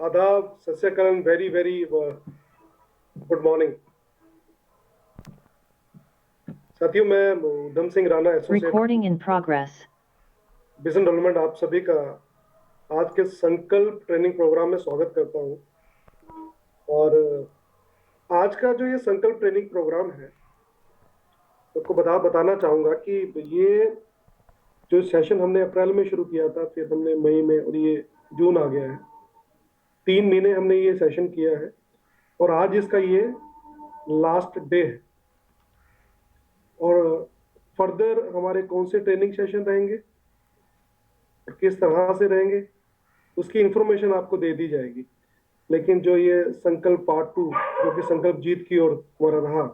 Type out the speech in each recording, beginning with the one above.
आदाब, सत श्री अकाल, वेरी वेरी गुड मॉर्निंग साथियों। मैं Udham Singh Rana, associate Recording in progress. Business development, आप सभी का आज के संकल्प ट्रेनिंग प्रोग्राम में स्वागत करता हूं। और आज का जो ये संकल्प ट्रेनिंग प्रोग्राम है, आपको बताना चाहूंगा कि ये जो सेशन हमने अप्रैल में शुरू किया था, फिर हमने मई में, और ये जून आ गया है। 3 महीने हमने ये सेशन किया है और आज इसका ये लास्ट डे है। और फर्दर हमारे कौन से ट्रेनिंग सेशन रहेंगे और किस तरह से रहेंगे, उसकी इंफॉर्मेशन आपको दे दी जाएगी। लेकिन जो ये संकल्प पार्ट 2, जो कि संकल्प जीत की ओर हमारा रहा,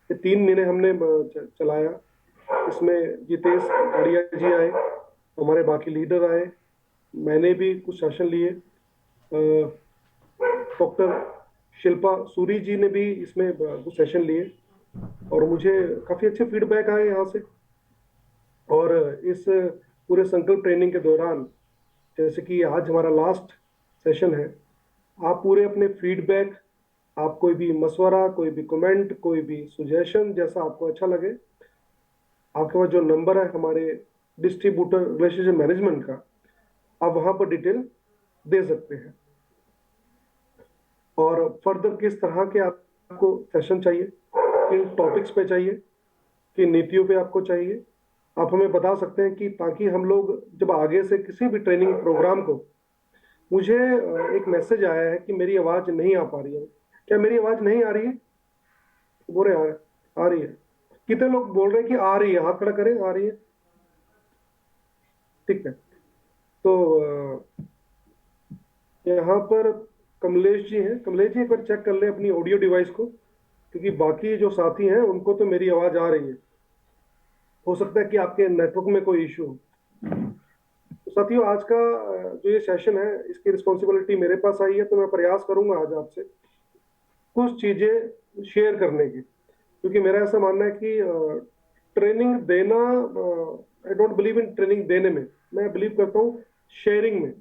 ये 3 महीने हमने चलाया। इसमें जितेश आड़िया जी आए, हमारे बाकी लीडर आए, मैंने भी कुछ सेशन लिए, डॉक्टर शिल्पा सूरी जी ने भी इसमें कुछ सेशन लिए और मुझे काफ़ी अच्छे फीडबैक आए यहाँ से। और इस पूरे संकल्प ट्रेनिंग के दौरान, जैसे कि आज हमारा लास्ट सेशन है, आप पूरे अपने फीडबैक, आप कोई भी मशवरा, कोई भी कमेंट, कोई भी सुजेशन, जैसा आपको अच्छा लगे, आपके पास जो नंबर है हमारे डिस्ट्रीब्यूटर रिलेशनशिप मैनेजमेंट का, आप वहाँ पर डिटेल दे सकते हैं। और फर्दर किस तरह के आपको सेशन चाहिए, किन टॉपिक्स पे चाहिए, किन नीतियों पे आपको चाहिए, आप हमें बता सकते हैं, कि ताकि हम लोग जब आगे से किसी भी ट्रेनिंग प्रोग्राम को, मुझे एक मैसेज आया है कि मेरी आवाज़ नहीं आ पा रही है। क्या मेरी आवाज़ नहीं आ रही है? बोल रहे आ रही है। कितने लोग बोल रहे हैं कि आ रही है? हाथ खड़ा करें, आ रही है। ठीक है। तो यहाँ पर कमलेश जी हैं। कमलेश जी एक बार चेक कर ले अपनी ऑडियो डिवाइस को, क्योंकि बाकी जो साथी हैं उनको तो मेरी आवाज़ आ रही है। हो सकता है कि आपके नेटवर्क में कोई इशू हो। तो साथियों, आज का जो ये सेशन है, इसकी रिस्पॉन्सिबिलिटी मेरे पास आई है, तो मैं प्रयास करूंगा आज आपसे कुछ चीज़ें शेयर करने की, क्योंकि मेरा ऐसा मानना है कि ट्रेनिंग देना, I don't believe in training देने में, मैं बिलीव करता हूँ शेयरिंग में।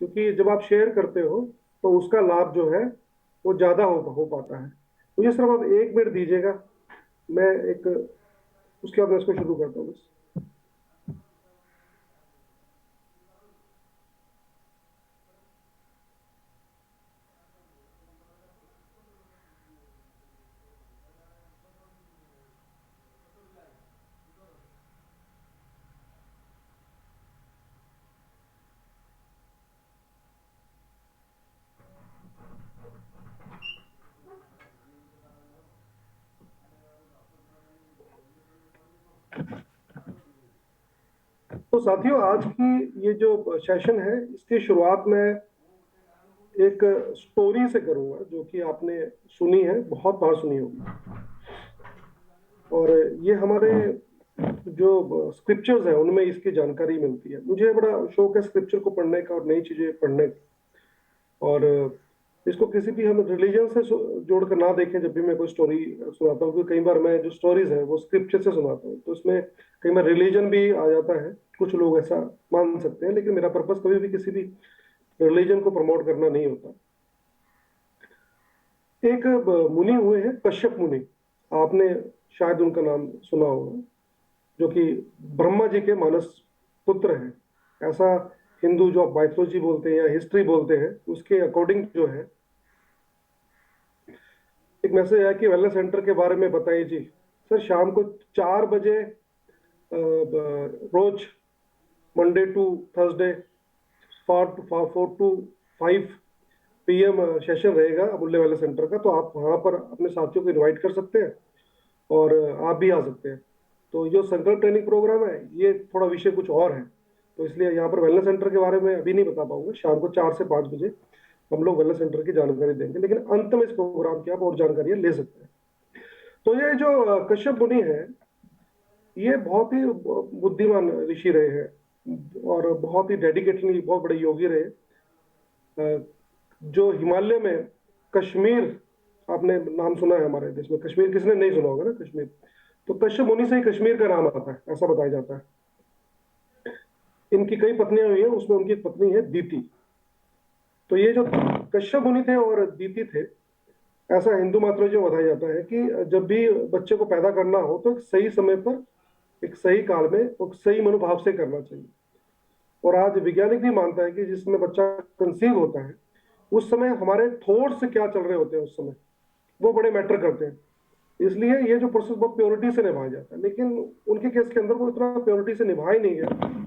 क्योंकि जब आप शेयर करते हो तो उसका लाभ जो है वो ज़्यादा हो पाता है। मुझे सिर्फ आप 1 मिनट दीजिएगा, मैं एक, उसके बाद मैं इसको शुरू करता हूँ बस। तो साथियों, आज की ये जो सेशन है, इसकी शुरुआत में एक स्टोरी से करूंगा, जो कि आपने सुनी है, बहुत बार सुनी होगी। और ये हमारे जो स्क्रिप्चर्स हैं उनमें इसकी जानकारी मिलती है। मुझे बड़ा शौक है स्क्रिप्चर को पढ़ने का और नई चीजें पढ़ने का। और इसको किसी भी हम रिलीजन से जोड़कर ना देखें जब भी मैं कोई स्टोरी सुनाता हूँ, क्योंकि कई बार मैं जो स्टोरीज है वो स्क्रिप्चर से सुनाता हूँ, तो इसमें कई बार रिलीजन भी आ जाता है। कुछ लोग ऐसा मान सकते हैं, लेकिन मेरा पर्पस कभी भी किसी भी रिलीजन को प्रमोट करना नहीं होता। एक मुनि हुए हैं, कश्यप मुनि, आपने शायद उनका नाम सुना होगा, जो कि ब्रह्मा जी के मानस पुत्र हैं। ऐसा हिंदू जो आप माइथोलॉजी बोलते हैं या हिस्ट्री बोलते हैं, उसके अकॉर्डिंग जो है, एक मैसेज आया कि वेलनेस सेंटर के बारे में बताइए जी। सर, शाम को 4 बजे रोज, Monday to Thursday, 4 to 5 PM session रहेगा अमूल्य वेलनेस सेंटर का। तो आप वहाँ पर अपने साथियों को इनवाइट कर सकते हैं और आप भी आ सकते हैं। तो जो संकल्प ट्रेनिंग प्रोग्राम है, ये थोड़ा विषय कुछ और है, तो इसलिए यहाँ पर वेलनेस सेंटर के बारे में अभी नहीं बता पाऊंगा। शाम को 4 से 5 बजे हम लोग वेलनेस सेंटर की जानकारी देंगे, लेकिन अंत में इस प्रोग्राम की आप और जानकारियां ले सकते हैं। तो ये जो कश्यप मुनि है, ये बहुत ही बुद्धिमान ऋषि रहे हैं और बहुत ही डेडिकेटली बहुत बड़े योगी रहे। जो हिमालय में कश्मीर, आपने नाम सुना है हमारे देश में, कश्मीर किसने नहीं सुना होगा ना, कश्मीर। तो कश्यप मुनि से ही कश्मीर का नाम आता है, ऐसा बताया जाता है। इनकी कई पत्नियां हुई हैं, उसमें उनकी एक पत्नी है दीति। तो ये जो कश्यप मुनि थे और दीति थे, ऐसा हिंदू मैथोलॉजी में बताया जाता है कि जब भी बच्चे को पैदा करना हो तो एक सही समय पर, एक सही काल में, एक सही मनोभाव से करना चाहिए। और आज वैज्ञानिक भी मानता है कि जिसमें बच्चा कंसीव होता है, उस समय हमारे थॉट्स क्या चल रहे होते हैं, उस समय वो बड़े मैटर करते हैं। इसलिए ये जो प्रोसेस बहुत प्योरिटी से निभाया जाता है, लेकिन उनके केस के अंदर वो इतना प्योरिटी से निभा ही नहीं गया।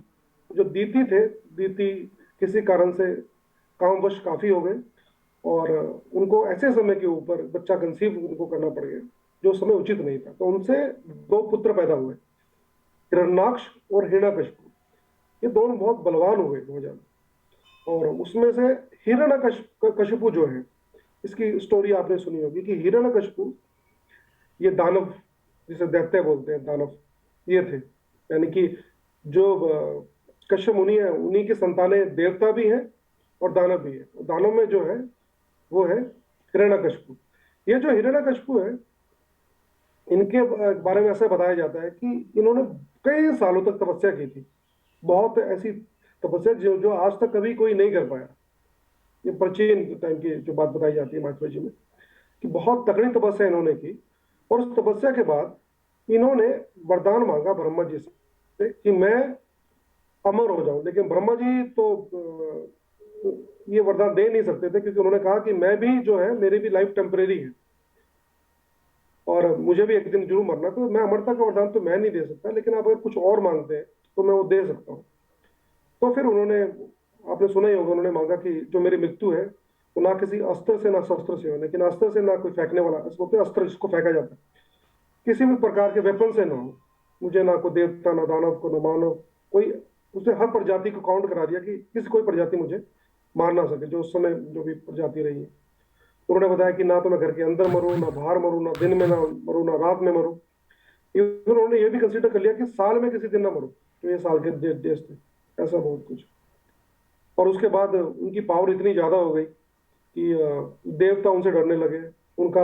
जो दीति थे, दीति किसी कारण से कामवश काफी हो गए, और उनको ऐसे समय के ऊपर बच्चा कंसीव उनको करना पड़ गया जो समय उचित नहीं था। तो उनसे दो पुत्र पैदा हुए, हिरण्याक्ष और हिरण्यकशिपु। ये दोनों बहुत बलवान हुए बहुत ज्यादा। और उसमें से हिरण्यकशिपु जो है, इसकी स्टोरी आपने सुनी होगी कि हिरण्यकशिपु ये दानव, जिसे दैत्य बोलते हैं, दानव ये थे। यानी कि जो कश्यप मुनि है, उन्हीं की संतानें देवता भी हैं और दानव भी है। दानव में जो है वो है हिरण्यकशिपु। ये जो हिरण्यकशिपु है, इनके बारे में ऐसा बताया जाता है कि इन्होंने कई सालों तक तपस्या की थी। बहुत ऐसी तपस्या जो जो आज तक कभी कोई नहीं कर पाया। ये प्राचीन टाइम की जो बात बताई जाती है माइथोलॉजी में, कि बहुत तकड़ी तपस्या इन्होंने की। और उस तपस्या के बाद इन्होंने वरदान मांगा ब्रह्मा जी से कि मैं अमर हो जाऊं। लेकिन ब्रह्मा जी तो ये वरदान दे नहीं सकते थे, क्योंकि उन्होंने कहा कि मैं भी जो है, मेरी भी लाइफ टेम्परेरी है और मुझे भी एक दिन जरूर मरना। तो मैं अमरता का वरदान तो मैं नहीं दे सकता, लेकिन आप अगर कुछ और मांगते हैं तो मैं वो दे सकता हूँ। तो फिर उन्होंने, आपने सुना ही होगा, उन्होंने मांगा कि जो मेरी मृत्यु है वो ना किसी अस्त्र से ना शस्त्र से हो, लेकिन अस्त्र से ना कोई फेंकने वाला, इसको बोलते हैं अस्त्र जिसको फेंका जाता है, किसी भी प्रकार के वेपन से ना हो। मुझे ना कोई देवता, ना दानव को, ना मानव कोई। उसने हर प्रजाति को काउंट करा दिया कि किसी कोई प्रजाति मुझे मार ना सके, जो उस समय जो भी प्रजाति रही है। उन्होंने बताया कि ना तो मैं घर के अंदर मरूं, ना बाहर मरूं, ना दिन में ना मरूं, ना रात में मरूं। इवन उन्होंने ये भी कंसिडर कर लिया कि साल में किसी दिन ना मरूं, तो ये साल के डेज थे। ऐसा बहुत कुछ। और उसके बाद उनकी पावर इतनी ज्यादा हो गई कि देवता उनसे डरने लगे। उनका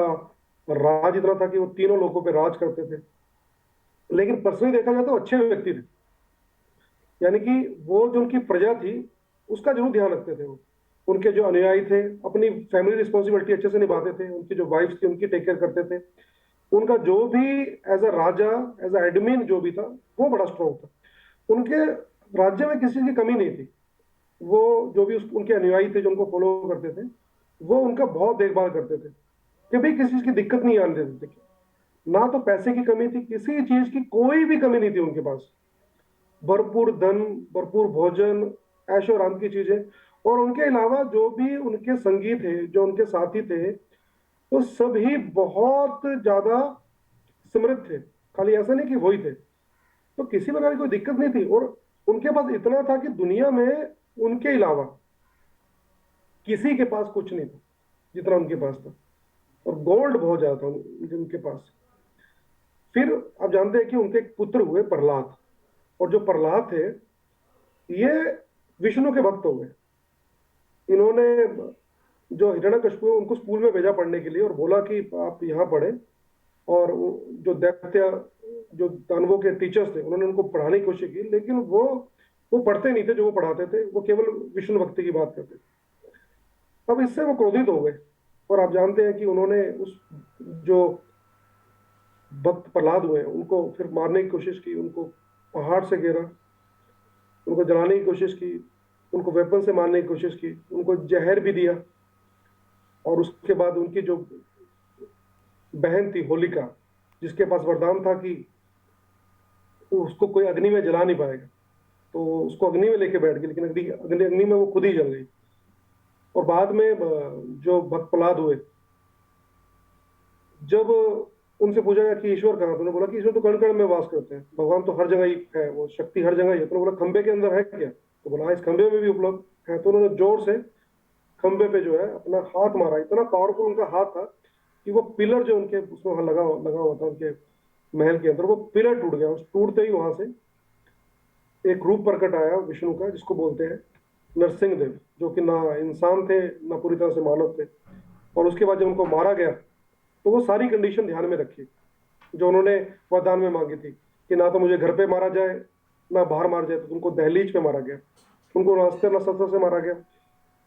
राज इतना था कि वो तीनों लोगों पे राज करते थे। लेकिन पर्सनली देखा जाए तो अच्छे व्यक्ति थे। यानी कि वो जो उनकी प्रजा थी उसका जरूर ध्यान रखते थे वो। उनके जो अनुयायी थे अपनी फैमिली रिस्पॉन्सिबिलिटी अच्छे से निभाते थे। उनकी जो वाइफ थी उनकी टेक केयर करते थे। उनका जो भी एज अ राजा, एज अ एडमिन जो भी था, वो बड़ा स्ट्रॉन्ग था। उनके राज्य में किसी चीज की कमी नहीं थी। वो जो भी उनके अनुयायी थे जो उनको फॉलो करते थे, वो उनका बहुत देखभाल करते थे कि भाई किसी चीज की दिक्कत नहीं आने देते थे। ना तो पैसे की कमी थी, किसी चीज की कोई भी कमी नहीं थी उनके पास। भरपूर धन, भरपूर भोजन, ऐशो आराम की चीजें। और उनके अलावा जो भी उनके संगी थे, जो उनके साथी थे, तो सभी बहुत ज्यादा समृद्ध थे। खाली ऐसा नहीं कि वही थे। तो किसी प्रकार की कोई दिक्कत नहीं थी। और उनके पास इतना था कि दुनिया में उनके अलावा किसी के पास कुछ नहीं था जितना उनके पास था। और गोल्ड बहुत ज्यादा था उनके पास। फिर आप जानते हैं कि उनके एक पुत्र हुए प्रहलाद। और जो प्रहलाद थे, ये विष्णु के भक्त हो गए। इन्होंने जो हिरण्यकशिपु उनको स्कूल में भेजा पढ़ने के लिए और बोला कि आप यहाँ पढ़े। और जो दैत्य, जो दानवों के टीचर्स थे, उन्होंने उनको पढ़ाने की कोशिश की, लेकिन वो पढ़ते नहीं थे जो वो पढ़ाते थे। वो केवल विष्णु भक्ति की बात करते थे। अब इससे वो क्रोधित हो गए। और आप जानते हैं कि उन्होंने उस जो भक्त प्रहलाद हुए उनको फिर मारने की कोशिश की। उनको पहाड़ से घेरा, उनको जलाने की कोशिश की, उनको वेपन से मारने की कोशिश की, उनको जहर भी दिया। और उसके बाद उनकी जो बहन थी होलिका, जिसके पास वरदान था कि उसको कोई अग्नि में जला नहीं पाएगा, तो उसको अग्नि में लेके बैठ गई। लेकिन अग्नि अग्नि अग्नि में वो खुद ही जल गई। और बाद में जो भक्त प्रहलाद हुए, जब उनसे पूछा गया कि ईश्वर कहाँ, तो उन्होंने बोला कि ईश्वर तो कण कण में वास करते हैं, भगवान तो हर जगह ही है, वो शक्ति हर जगह ही है। तो उन्होंने बोला खंबे के अंदर है क्या? तो बोला हाँ, इस खंबे में भी उपलब्ध है। तो उन्होंने जोर से खंबे पे जो है अपना हाथ मारा। इतना पावरफुल उनका हाथ था कि वो पिलर जो उनके उसमें वहां लगा लगा हुआ था उनके महल के अंदर, वो पिलर टूट गया। उस टूटते ही वहां से एक रूप प्रकट आया विष्णु का, जिसको बोलते हैं नरसिंह देव, जो कि ना इंसान थे ना पूरी तरह से मानव थे। और उसके बाद जब उनको मारा गया, तो वो सारी कंडीशन ध्यान में रखी जो उन्होंने वरदान में मांगी थी कि ना तो मुझे घर पे मारा जाए, ना बाहर मारा जाए। तो उनको दहलीज पे मारा गया, उनको ना अस्त्र ना शस्त्र से मारा गया।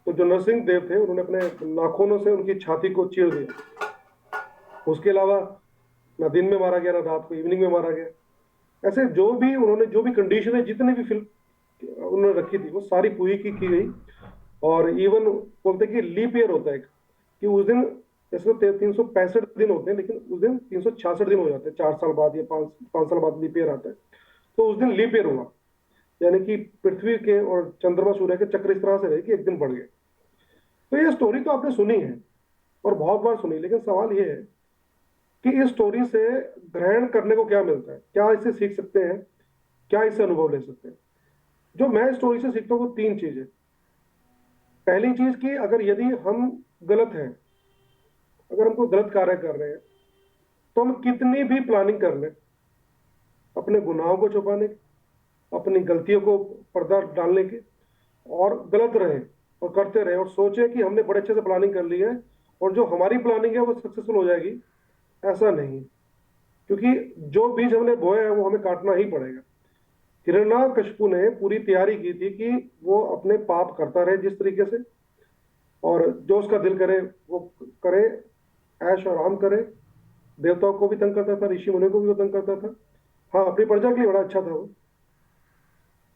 तो जो नरसिंह देव थे उन्होंने अपने नाखूनों से उनकी छाती को चीर दिया। उसके अलावा ना दिन में मारा गया, ना रात को, इवनिंग में मारा गया। ऐसे जो भी उन्होंने, जो भी कंडीशन है, जितनी भी फिल्म उन्होंने रखी थी वो सारी पूरी की गई। और इवन बोलते हैं कि लीप ईयर होता है एक, कि उस दिन, जैसे 365 दिन होते हैं, लेकिन उस दिन 366 दिन हो जाते हैं, 4 साल बाद या 5 5 साल बाद लीप ईयर आता है। तो उस दिन लीप ईयर हुआ, यानी कि पृथ्वी के और चंद्रमा सूर्य के चक्र इस तरह से रहे कि एक दिन बढ़ गए। तो ये स्टोरी तो आपने सुनी है और बहुत बार सुनी, लेकिन सवाल ये है कि इस स्टोरी से ग्रहण करने को क्या मिलता है, क्या इससे सीख सकते हैं, क्या इससे अनुभव ले सकते हैं। जो मैं स्टोरी से सीखता हूँ वो तीन चीजें। पहली चीज कि अगर यदि हम गलत हैं, अगर हमको गलत कार्य कर रहे हैं, तो हम कितनी भी प्लानिंग कर लें अपने गुनाहों को छुपाने की, अपनी गलतियों को पर्दा डालने की, और गलत रहे और करते रहे और सोचे कि हमने बड़े अच्छे से प्लानिंग कर ली है और जो हमारी प्लानिंग है वो सक्सेसफुल हो जाएगी, ऐसा नहीं। क्योंकि जो बीज हमने बोए हैं वो हमें काटना ही पड़ेगा। हिरण्यकशिपु ने पूरी तैयारी की थी कि वो अपने पाप करता रहे जिस तरीके से, और जो उसका दिल करे वो करे, ऐश और आराम करे। देवताओं को भी तंग करता था, ऋषि मुनि को भी वो तंग करता था। हाँ, अपनी प्रजा के लिए बड़ा अच्छा था वो।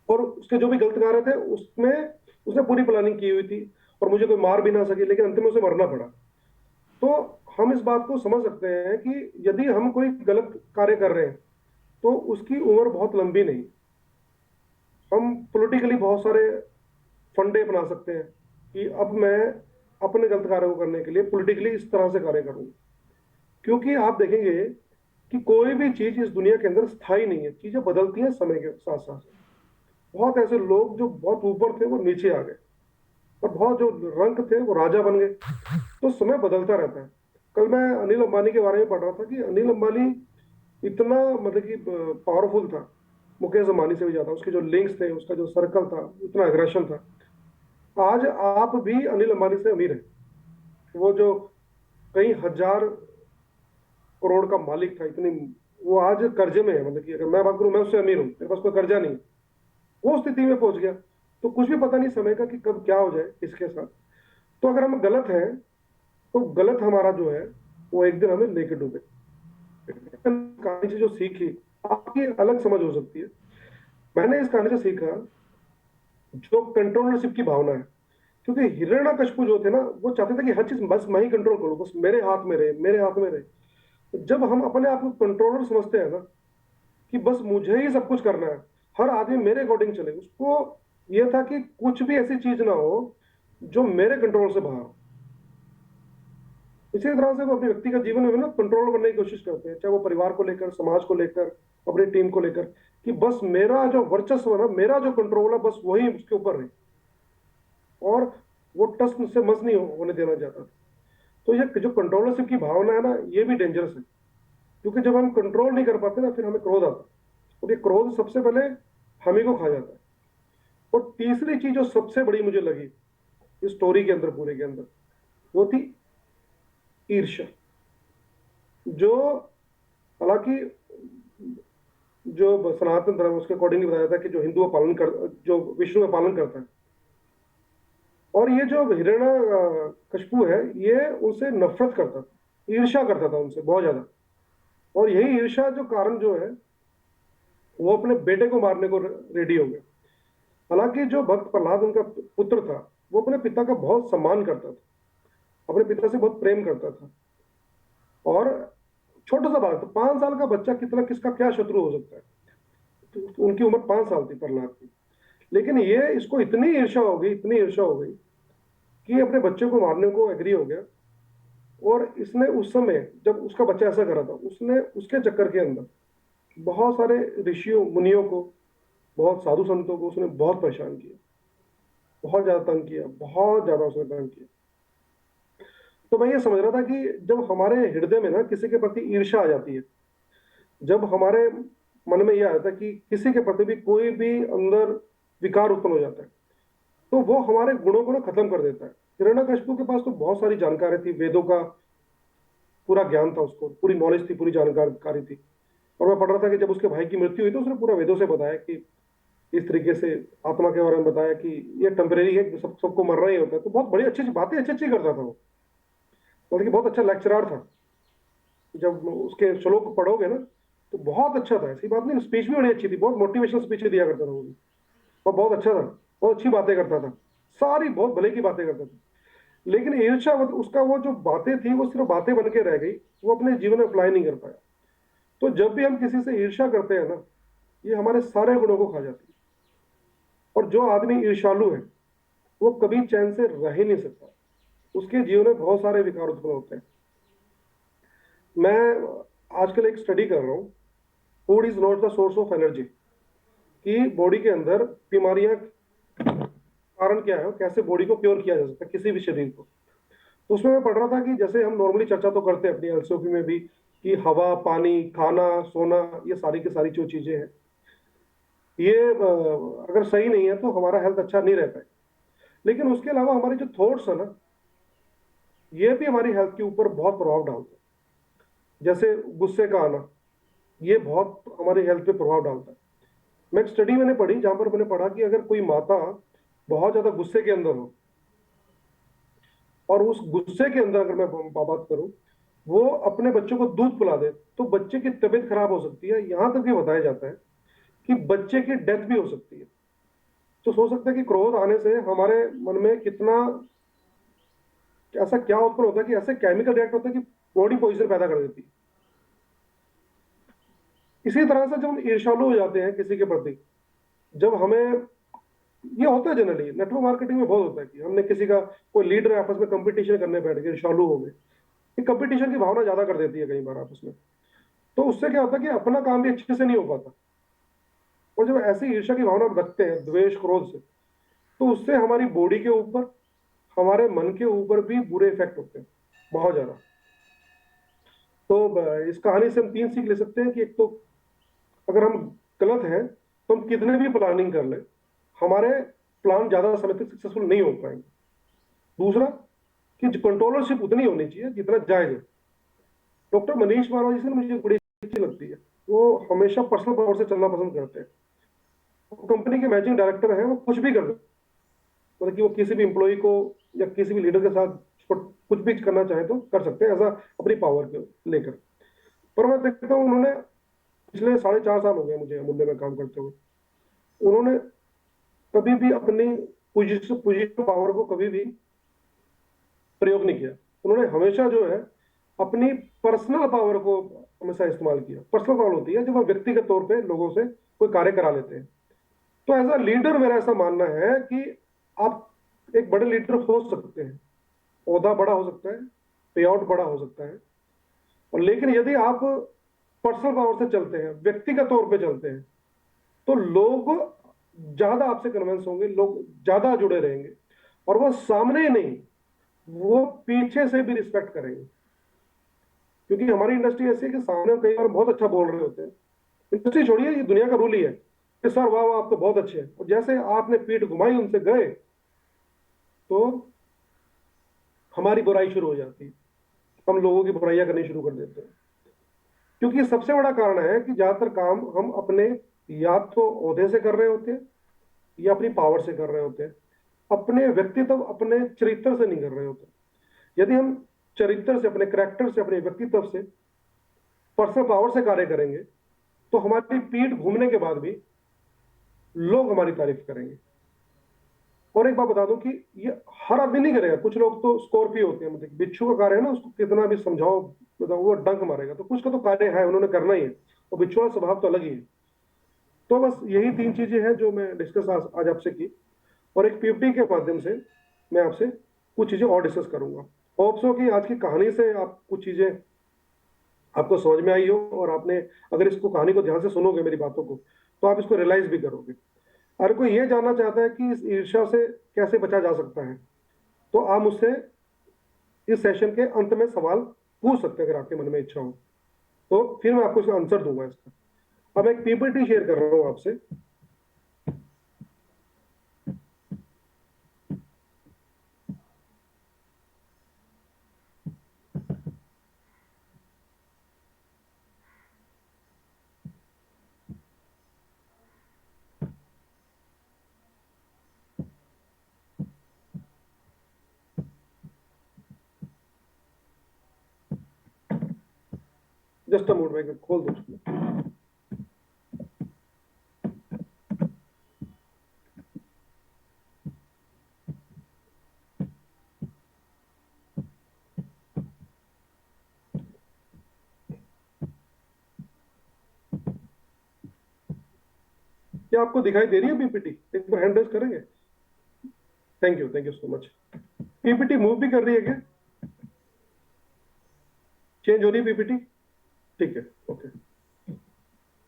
और उसके जो भी गलत कार्य थे उसमें उसने पूरी प्लानिंग की हुई थी, और मुझे कोई मार भी ना सके, लेकिन अंतिम में उसे मरना पड़ा। तो हम इस बात को समझ सकते हैं कि यदि हम कोई गलत कार्य कर रहे हैं तो उसकी उम्र बहुत लंबी नहीं। हम पॉलिटिकली बहुत सारे फंडे अपना सकते हैं कि अब मैं अपने गलत कार्य को करने के लिए पॉलिटिकली इस तरह से कार्य करूंगा। क्योंकि आप देखेंगे कि कोई भी चीज इस दुनिया के अंदर स्थायी नहीं है, चीजें बदलती हैं समय के साथ साथ। बहुत ऐसे लोग जो बहुत ऊपर थे वो नीचे आ गए, और बहुत जो रंक थे वो राजा बन गए। तो समय बदलता रहता है। कल मैं अनिल अंबानी के बारे में पढ़ रहा था कि अनिल अंबानी इतना, मतलब कि पावरफुल था, मुकेश अंबानी से भी ज्यादा। उसके जो लिंक्स थे, उसका जो सर्कल था, इतना एग्रेशन था। आज आप भी अनिल अंबानी से अमीर है। वो जो कई हजार करोड़ का मालिक था, इतनी, वो आज कर्जे में है। मतलब कि अगर मैं बात करूं, मैं उससे अमीर हूं, मेरे पास कोई कर्जा नहीं है। वो स्थिति में पहुंच गया। तो कुछ भी पता नहीं समय का कि कब क्या हो जाए इसके साथ। तो अगर हम गलत हैं तो गलत हमारा जो है वो एक दिन हमें लेके डूबे। कहानी से जो सीखी, आपकी अलग समझ हो सकती है। मैंने इस कहानी से सीखा जो कंट्रोलरशिप की भावना है। क्योंकि हिरण्यकशिपु जो थे ना, वो चाहते थे कि हर चीज बस मैं ही कंट्रोल करूं, बस मेरे हाथ में रहे, मेरे हाथ में रहे। तो जब हम अपने आप को कंट्रोलर समझते हैं ना, कि बस मुझे ही सब कुछ करना है, हर आदमी मेरे अकॉर्डिंग चले, उसको ये था कि कुछ भी ऐसी चीज ना हो जो मेरे कंट्रोल से बाहर हो। इसी तरह से वो अपने व्यक्तिगत जीवन में ना कंट्रोल करने की कोशिश करते हैं, चाहे वो परिवार को लेकर, समाज को लेकर, अपनी टीम को लेकर, कि बस मेरा जो वर्चस्व है ना, मेरा जो कंट्रोल है, बस वही उसके ऊपर है। और वो टस से मस नहीं होने देना चाहता। तो ये जो कंट्रोलरशिप की भावना है ना, ये भी डेंजरस है। क्योंकि जब हम कंट्रोल नहीं कर पाते ना, फिर हमें क्रोध आता है, और ये क्रोध सबसे पहले हम ही को खा जाता है। और तीसरी चीज जो सबसे बड़ी मुझे लगी इस स्टोरी के अंदर, पूरे के अंदर, वो थी ईर्ष्या। जो, हालांकि जो सनातन धर्म उसके अकॉर्डिंगली बताया था कि जो हिंदू का पालन कर, जो विष्णु का पालन करता है, और ये जो हिरण्य कशपू है, ये उनसे नफरत करता था, ईर्ष्या करता था उनसे बहुत ज्यादा। और यही ईर्ष्या जो कारण जो है, वो अपने बेटे को मारने को रेडी हो गया। हालांकि जो भक्त प्रहलाद उनका पुत्र था, वो अपने पिता का बहुत सम्मान करता था, अपने पिता से बहुत प्रेम करता था। और छोटा सा बात, तो 5 साल का बच्चा कितना, किसका क्या शत्रु हो सकता है। तो उनकी उम्र 5 साल थी प्रहलाद की। लेकिन ये, इसको इतनी ईर्ष्या हो गई, इतनी ईर्ष्या हो गई, कि अपने बच्चे को मारने को एग्री हो गया। और इसने उस समय जब उसका बच्चा ऐसा करा था, उसने उसके चक्कर के अंदर बहुत सारे ऋषियों मुनियों को, बहुत साधु संतों को उसने बहुत परेशान किया, बहुत ज्यादा तंग किया, बहुत ज्यादा उसने तंग किया। तो मैं ये समझ रहा था कि जब हमारे हृदय में ना किसी के प्रति ईर्ष्या आ जाती है, जब हमारे मन में यह आता है कि किसी के प्रति भी कोई भी अंदर विकार उत्पन्न हो जाता है, तो वो हमारे गुणों को ना खत्म कर देता है। हिरण्यकशिपु के पास तो बहुत सारी जानकारी थी, वेदों का पूरा ज्ञान था, उसको पूरी नॉलेज थी, पूरी जानकारी थी। और मैं पढ़ रहा था कि जब उसके भाई की मृत्यु हुई तो उसने पूरा वेदों से बताया कि इस तरीके से आत्मा के बारे में बताया कि ये टेम्परेरी है, सबको मरना ही होता है। तो बहुत बड़ी अच्छी अच्छी बातें अच्छी अच्छी करता था वो, मतलब कि बहुत अच्छा लेक्चरर था। जब उसके श्लोक पढ़ोगे ना तो बहुत अच्छा था, ऐसी बात नहीं, स्पीच भी बड़ी अच्छी थी, बहुत मोटिवेशनल स्पीच दिया करता था वो भी। और बहुत अच्छा था, बहुत अच्छी बातें करता था, सारी बहुत भले की बातें करता था। लेकिन ईर्ष्या उसका वो जो बातें थी वो सिर्फ बातें बन के रह गई, वो अपने जीवन में अप्लाई नहीं कर पाया। तो जब भी हम किसी से ईर्ष्या करते हैं ना, ये हमारे सारे गुणों को खा जाती है। और जो आदमी ईर्ष्यालु है वो कभी चैन से रह ही नहीं सकता, उसके जीवन में बहुत सारे विकार उत्पन्न होते हैं। मैं आजकल एक स्टडी कर रहा हूँ, food is not the source of energy, कि बॉडी के अंदर बीमारियां कारण क्या है, कैसे बॉडी को क्योर किया जा सकता है किसी भी शरीर को। तो उसमें मैं पढ़ रहा था कि जैसे हम नॉर्मली चर्चा तो करते हैं अपनी एलसीओपी में भी कि हवा, पानी, खाना, सोना, ये सारी की सारी जो चीजें हैं, ये अगर सही नहीं है तो हमारा हेल्थ अच्छा नहीं रहता है। लेकिन उसके अलावा हमारे जो थॉट्स है ना, ये भी हमारी हेल्थ के ऊपर बहुत प्रभाव डालते हैं। जैसे गुस्से का आना, ये बहुत हमारी हेल्थ पे प्रभाव डालता है। मैं एक स्टडी मैंने पढ़ी जहां पर मैंने पढ़ा कि अगर कोई माता बहुत ज्यादा गुस्से के अंदर हो, और उस गुस्से के अंदर अगर मैं बात करूं, वो अपने बच्चों को दूध पिला दे, तो बच्चे की तबीयत खराब हो सकती है, यहां तक भी बताया जाता है कि बच्चे की डेथ भी हो सकती है। तो सोच सकते हैं कि क्रोध आने से हमारे मन में कितना, ऐसा क्या उत्पन्न होता है कि ऐसे केमिकल रिएक्ट होता है कि बॉडी पॉइजन पैदा कर देती है। इसी तरह से जब हम ईर्ष्यालु हो जाते हैं किसी के प्रति, जब हमें, ये होता है जनरली नेटवर्क मार्केटिंग में बहुत होता है कि हमने किसी का, कोई लीडर आपस में कंपटीशन करने बैठ गए, ईर्ष्यालु हो गए, ये कंपटीशन की भावना ज्यादा कर देती है कई बार आपस में। तो उससे क्या होता है कि अपना काम भी अच्छे से नहीं हो पाता। और जब ऐसी ईर्ष्या की भावना रखते हैं, द्वेष क्रोध से, तो उससे हमारी बॉडी के ऊपर, हमारे मन के ऊपर भी बुरे इफेक्ट होते हैं, बहुत ज्यादा। तो इस कहानी से हम तीन सीख ले सकते हैं कि एक तो, अगर हम गलत हैं तो हम कितने भी प्लानिंग कर ले, हमारे प्लान ज्यादा समय तक सक्सेसफुल नहीं हो पाएंगे। दूसरा, कि कंट्रोलरशिप उतनी होनी चाहिए जितना जायज है। डॉक्टर मनीष मारवाड़ी से मुझे बड़ी अच्छी लगती है, वो हमेशा पर्सनल पावर से चलना पसंद करते हैं। वो कंपनी के मैनेजिंग डायरेक्टर है, वो कुछ भी कर दे, मतलब कि वो किसी भी एम्प्लॉय को या किसी भी लीडर के साथ कुछ भी करना चाहे तो कर सकते हैं, ऐसा अपनी पावर को लेकर। पर मैं देखता हूँ उन्होंने, पिछले 4.5 साल हो गए मुझे अमूल्य में काम करते हुए, उन्होंने कभी भी अपनी पोजिशन पोजिशन पावर को कभी भी प्रयोग नहीं किया। उन्होंने हमेशा जो है अपनी पर्सनल पावर को हमेशा इस्तेमाल किया। पर्सनल पावर होती है जब हम व्यक्तिगत तौर पे लोगों से कोई कार्य करा लेते हैं। तो एज अ लीडर मेरा ऐसा मानना है कि आप एक बड़े लीडर हो सकते हैं, ओहदा बड़ा हो सकता है, पे आउट बड़ा हो सकता है, और लेकिन यदि आप पर्सनल पावर से चलते हैं, व्यक्तिगत तौर पे चलते हैं, तो लोग ज्यादा आपसे कन्विंस होंगे, लोग ज्यादा जुड़े रहेंगे, और वो सामने ही नहीं, वो पीछे से भी रिस्पेक्ट करेंगे। क्योंकि हमारी इंडस्ट्री ऐसी है कि सामने कई बार बहुत अच्छा बोल रहे होते हैं, इंडस्ट्री छोड़िए, ये दुनिया का रूल ही है कि सर वाह वाह आप तो बहुत अच्छे हैं, और जैसे आपने पीठ घुमाई उनसे गए, तो हमारी बुराई शुरू हो जाती है, हम लोगों की बुराइयां करनी शुरू कर देते हैं। क्योंकि सबसे बड़ा कारण है कि ज्यादातर काम हम अपने, या तो ओहदे से कर रहे होते हैं या अपनी पावर से कर रहे होते हैं, अपने व्यक्तित्व, अपने चरित्र से नहीं कर रहे होते। यदि हम चरित्र से, अपने करेक्टर से, अपने व्यक्तित्व से, पर्सनल पावर से कार्य करेंगे, तो हमारी पीठ घूमने के बाद भी लोग हमारी तारीफ करेंगे। और एक बात बता दूं कि ये हर आदमी नहीं करेगा, कुछ लोग तो स्कॉर्पियो होते हैं, मतलब बिच्छू का कार्य है ना, उसको कितना भी समझाओ, मतलब वो डंक मारेगा। तो कुछ का तो कार्य है, उन्होंने करना ही है, और बिच्छू का स्वभाव तो अलग ही है। तो बस यही तीन चीजें हैं जो मैं डिस्कस आज आपसे की, और एक पीपीटी के माध्यम से मैं आपसे कुछ चीजें और डिस्कस करूंगा। होप सो कि आज की कहानी से आप कुछ चीजें आपको समझ में आई हो, और आपने अगर इसको, कहानी को ध्यान से सुनोगे मेरी बातों को, तो आप इसको रियलाइज भी करोगे। अगर कोई ये जानना चाहता है कि इस ईर्ष्या से कैसे बचा जा सकता है, तो आप मुझसे इस सेशन के अंत में सवाल पूछ सकते हैं अगर आपके मन में इच्छा हो, तो फिर मैं आपको इसका आंसर दूंगा इसका। अब मैं एक पीपीटी शेयर कर रहा हूं आपसे। जस्ट अ मोड में खोल दो उसको। क्या आपको दिखाई दे रही है पीपीटी? एक बार हैंड रेज करेंगे। Thank you so much. PPT move भी कर रही है क्या? चेंज हो रही है पीपीटी? ठीक है, ओके।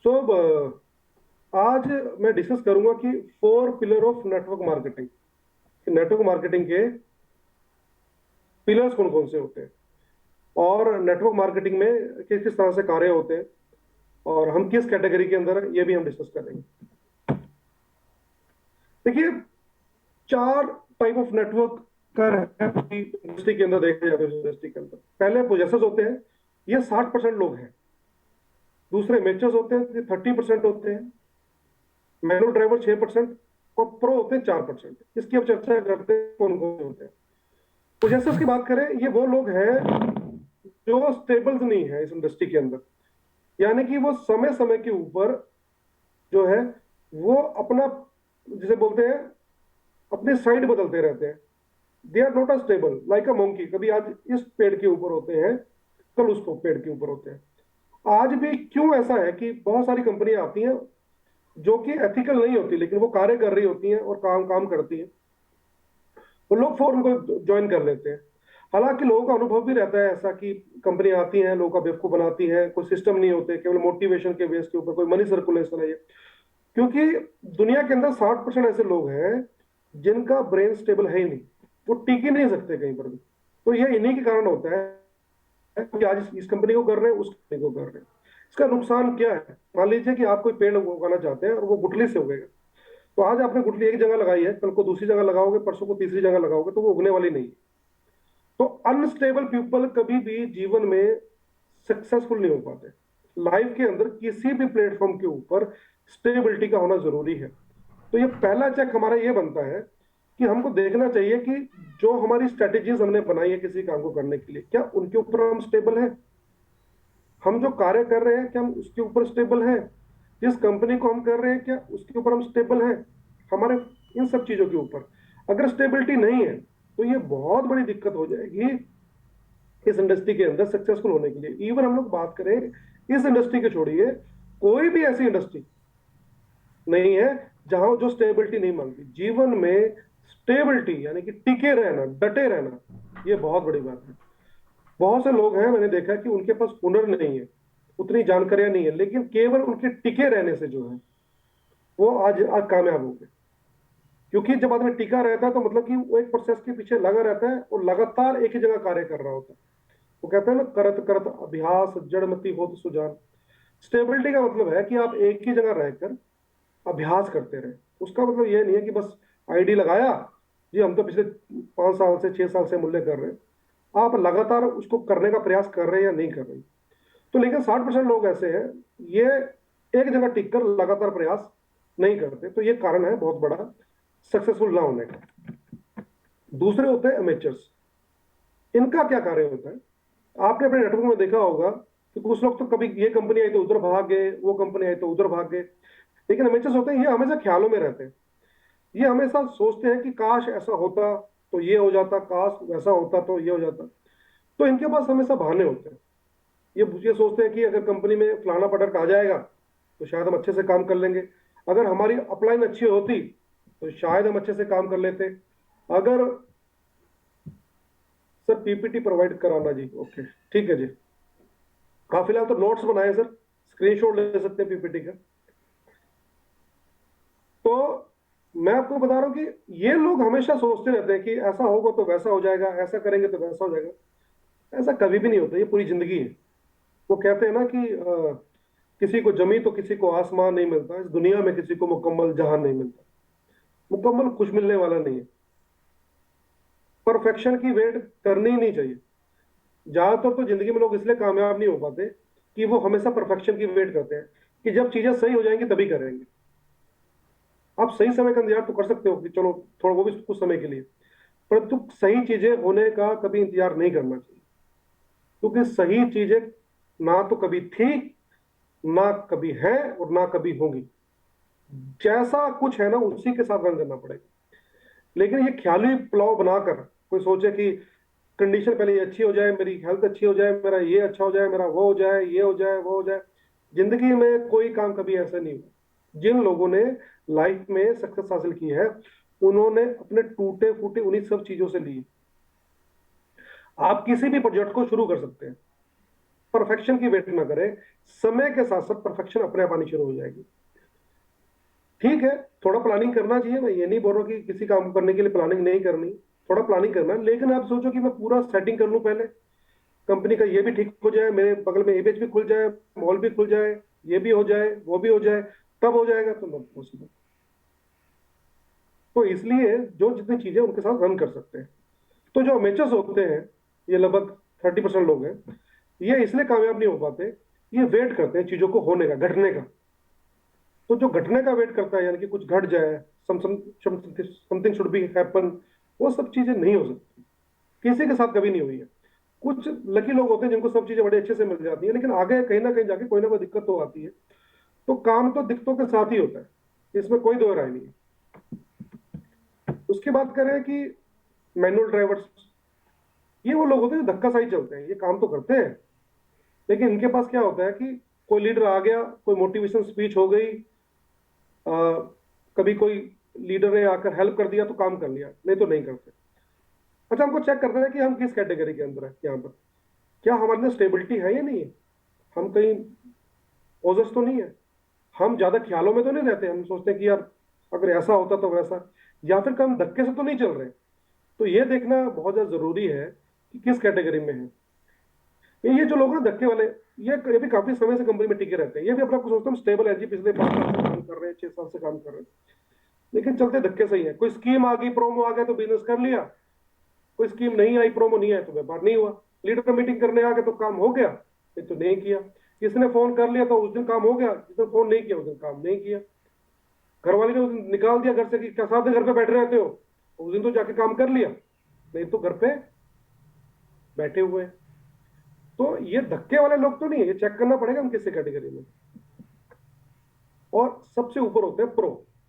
सो आज मैं डिस्कस करूंगा कि 4 pillar of network marketing. Network marketing के पिलर्स कौन कौन से होते हैं, और नेटवर्क मार्केटिंग में किस किस तरह से कार्य होते हैं, और हम किस कैटेगरी के अंदर हैं, ये भी हम डिस्कस करेंगे। देखिए, 4 टाइप ऑफ नेटवर्क कर इंडस्ट्री के अंदर देखे जाते हैं। इंडस्ट्री के अंदर पहले पोजेसर्स होते हैं, ये 60% लोग हैं। दूसरे मेचर्स होते हैं, ये 30% होते हैं। मैनुअल ड्राइवर 6%, और प्रो होते हैं 4%। इसकी अब चर्चा करते हैं कौन कौन होते हैं। पोजेसर्स की बात करें, ये वो लोग हैं जो स्टेबल्स नहीं है इस इंडस्ट्री के अंदर, यानी कि वो समय समय के ऊपर जो है वो अपना, जिसे बोलते हैं, अपनी साइड बदलते रहते हैं। They are not a stable like a monkey. कभी आज इस पेड़ के ऊपर होते हैं, कल उस पेड़ के ऊपर होते हैं। आज भी क्यों ऐसा है कि बहुत सारी कंपनियां आती हैं जो कि एथिकल नहीं होती, लेकिन वो कार्य कर रही होती हैं और काम काम करती हैं, वो लोग फौरन उनको ज्वाइन कर लेते हैं। हालांकि लोगों का अनुभव भी रहता है ऐसा कि कंपनी आती है, लोगों का बेवकूफ बनाती है, कोई सिस्टम नहीं होते, केवल मोटिवेशन के बेस के ऊपर, कोई मनी सर्कुलेशन है ये। क्योंकि दुनिया के अंदर 60% ऐसे लोग हैं जिनका ब्रेन स्टेबल है ही नहीं, वो टिक ही नहीं सकते कहीं पर भी। तो ये इन्हीं के कारण होता है कि आज इस कंपनी को कर रहे हैं, उस कंपनी को कर रहे हैं। इसका नुकसान क्या है? मान लीजिए कि आप कोई पेड़ उगाना चाहते हैं और वो गुठली से उगेगा, तो आज आपने गुठली एक जगह लगाई है, कल को दूसरी जगह लगाओगे, परसों को तीसरी जगह लगाओगे, तो वो उगने वाली नहीं है। तो अनस्टेबल पीपल कभी भी जीवन में सक्सेसफुल नहीं हो पाते। लाइफ के अंदर किसी भी प्लेटफॉर्म के ऊपर स्टेबिलिटी का होना जरूरी है। तो ये पहला चेक हमारा ये बनता है कि हमको देखना चाहिए कि जो हमारी स्ट्रेटेजीज हमने बनाई है किसी काम को करने के लिए, क्या उनके ऊपर हम स्टेबल हैं? हम जो कार्य कर रहे हैं क्या हम उसके ऊपर स्टेबल हैं? जिस कंपनी को हम कर रहे हैं क्या उसके ऊपर हम स्टेबल हैं? हमारे इन सब चीजों के ऊपर अगर स्टेबिलिटी नहीं है, तो ये बहुत बड़ी दिक्कत हो जाएगी इस इंडस्ट्री के अंदर सक्सेसफुल होने के लिए। इवन हम लोग बात करें इस इंडस्ट्री के छोड़िए, कोई भी ऐसी इंडस्ट्री नहीं है जहां जो स्टेबिलिटी नहीं मांगती। जीवन में स्टेबिलिटी यानी कि टिके रहना, डटे रहना, ये बहुत बड़ी बात है। बहुत से लोग हैं, मैंने देखा कि उनके पास हुनर नहीं है, उतनी जानकारियां नहीं है, लेकिन केवल उनके टिके रहने से जो है वो आज आज कामयाब हो गए। क्योंकि जब आदमी टिका रहता है तो मतलब कि वो एक प्रोसेस के पीछे लगा रहता है और लगातार एक ही जगह कार्य कर रहा होता है। वो कहते हैं ना, करत करत अभ्यास जड़मति होत सुजान। स्टेबिलिटी का मतलब है कि आप एक ही जगह रहकर अभ्यास करते रहे। उसका मतलब ये नहीं है कि बस आईडी लगाया जी, हम तो पिछले 5 साल से 6 साल से मूल्य कर रहे हैं। आप लगातार उसको करने का प्रयास कर रहे हैं या नहीं कर रहे। तो लेकिन 60% लोग ऐसे हैं, ये एक जगह टिक कर लगातार प्रयास नहीं करते। तो ये कारण है बहुत बड़ा सक्सेसफुल ना होने का। दूसरे होते हैं अमेचर्स। इनका क्या कार्य होता है? आपने अपने नेटवर्क में देखा होगा कि कुछ लोग तो कभी ये कंपनी आई तो उधर भाग गए, वो कंपनी आई तो उधर भाग गए। लेकिन अमेचर्स होते हैं, ये हमेशा ख्यालों में रहते हैं। ये हमेशा सोचते हैं कि काश ऐसा होता तो ये हो जाता, काश वैसा होता तो ये हो जाता। तो इनके पास हमेशा बहाने होते हैं। ये सोचते हैं कि अगर कंपनी में फलाना प्रोडक्ट आ जाएगा तो शायद हम अच्छे से काम कर लेंगे। अगर हमारी अपलाइन अच्छी होती तो शायद हम अच्छे से काम कर लेते। अगर सर पीपीटी प्रोवाइड कराना जी, ओके ठीक है जी। हाँ, फिलहाल तो नोट्स बनाए सर, स्क्रीनशॉट ले सकते हैं पीपीटी का। तो मैं आपको बता रहा हूं कि ये लोग हमेशा सोचते रहते हैं कि ऐसा होगा तो वैसा हो जाएगा, ऐसा करेंगे तो वैसा हो जाएगा। ऐसा कभी भी नहीं होता, ये पूरी जिंदगी है। वो कहते हैं ना कि किसी को जमी तो किसी को आसमान नहीं मिलता, इस दुनिया में किसी को मुकम्मल जहान नहीं मिलता। मुकम्मल कुछ मिलने वाला नहीं है। परफेक्शन की वेट करनी ही नहीं चाहिए। ज्यादातर तो जिंदगी में लोग इसलिए कामयाब नहीं हो पाते कि वो हमेशा परफेक्शन की वेट करते हैं कि जब चीजें सही हो जाएंगी तभी करेंगे। आप सही समय का इंतजार तो कर सकते हो कि चलो थोड़ा, वो भी कुछ समय के लिए, परंतु सही चीजें होने का कभी इंतजार नहीं करना चाहिए। क्योंकि सही चीजें ना तो कभी थी, ना कभी है, और ना कभी होंगी। जैसा कुछ है ना उसी के साथ रन करना पड़ेगा। लेकिन ये ख्याली पुलाव बनाकर कोई सोचे कि कंडीशन पहले ये अच्छी हो जाए, मेरी हेल्थ अच्छी हो जाए, मेरा ये अच्छा हो जाए, मेरा वो हो जाए, ये हो जाए, वो हो जाए, जिंदगी में कोई काम कभी ऐसा नहीं हुआ। जिन लोगों ने लाइफ में सक्सेस हासिल की है, उन्होंने अपने टूटे फूटे उन्हीं सब चीजों से लिए। आप किसी भी प्रोजेक्ट को शुरू कर सकते हैं, परफेक्शन की वेट ना करें, समय के साथ साथ परफेक्शन अपने आप आनी शुरू हो जाएगी। ठीक है, थोड़ा प्लानिंग करना चाहिए, मैं ये नहीं बोल रहा कि किसी काम को करने के लिए प्लानिंग नहीं करनी, थोड़ा प्लानिंग करना, लेकिन आप सोचो कि मैं पूरा सेटिंग कर लूं पहले, कंपनी का ये भी ठीक हो जाए, मेरे बगल में एबीएच भी खुल जाए, मॉल भी खुल जाए, ये भी हो जाए, वो भी हो जाए, तब हो जाएगा, तो नॉट पॉसिबल। तो इसलिए जो जितनी चीजें उनके साथ रन कर सकते हैं। तो जो अमेचर्स होते हैं, ये लगभग 30% लोग हैं, ये इसलिए कामयाब नहीं हो पाते, ये वेट करते हैं चीजों को होने का, घटने का। तो जो घटने का वेट करता है, यानी कि कुछ घट जाए, समथिंग शुड बी हैपन, वो सब चीजें नहीं हो सकती, किसी के साथ कभी नहीं हुई है। कुछ लकी लोग होते हैं जिनको सब चीजें बड़े अच्छे से मिल जाती है, लेकिन आगे कहीं ना कहीं जाके कोई ना कोई दिक्कत तो आती है। तो काम तो दिक्कतों के साथ ही होता है, इसमें कोई दो राय नहीं है। उसकी बात करें कि मैनुअल ड्राइवर्स, ये वो लोग होते हैं जो धक्का सही चलते हैं, ये काम तो करते हैं, लेकिन इनके पास क्या होता है कि कोई लीडर आ गया, कोई मोटिवेशन स्पीच हो गई, कभी कोई लीडर ने आकर हेल्प कर दिया तो काम कर लिया, नहीं तो नहीं करते। अच्छा, हमको चेक करना है कि हम किस कैटेगरी के अंदर है, यहाँ पर क्या हमारे अंदर स्टेबिलिटी है या नहीं है, हम कहीं ओजस तो नहीं है, हम ज्यादा ख्यालों में तो नहीं रहते, हम सोचते हैं कि यार अगर ऐसा होता तो वैसा, या फिर हम धक्के से तो नहीं चल रहे। तो ये देखना बहुत ज्यादा जरूरी है कि किस कैटेगरी में है। ये जो लोग ना धक्के वाले, ये भी काफी समय से कंपनी में टिके रहते हैं, ये भी अपने आप को सोचते हैं स्टेबल है जी, पिछले 5 साल से काम कर रहे हैं, 6 साल से काम कर रहे हैं, लेकिन चलते धक्के सही है। कोई स्कीम आ गई, प्रोमो आ गया तो बिजनेस कर लिया, कोई स्कीम नहीं आई, प्रोमो नहीं आया तो व्यापार नहीं हुआ, लीडर मीटिंग करने आ गए तो काम हो गया, नहीं तो नहीं किया, किसने फोन कर लिया तो उस दिन काम हो गया, जिस दिन फोन नहीं किया उस दिन काम नहीं किया, घर वाले ने उस दिन निकाल दिया घर से कि क्या साथ दिन घर पे बैठे रहते हो, उस दिन तो जाके काम कर लिया, नहीं तो घर पे बैठे हुए हैं। तो ये धक्के वाले लोग तो नहीं है, ये चेक करना पड़ेगा हम किस कैटेगरी में। और सबसे ऊपर होते हैं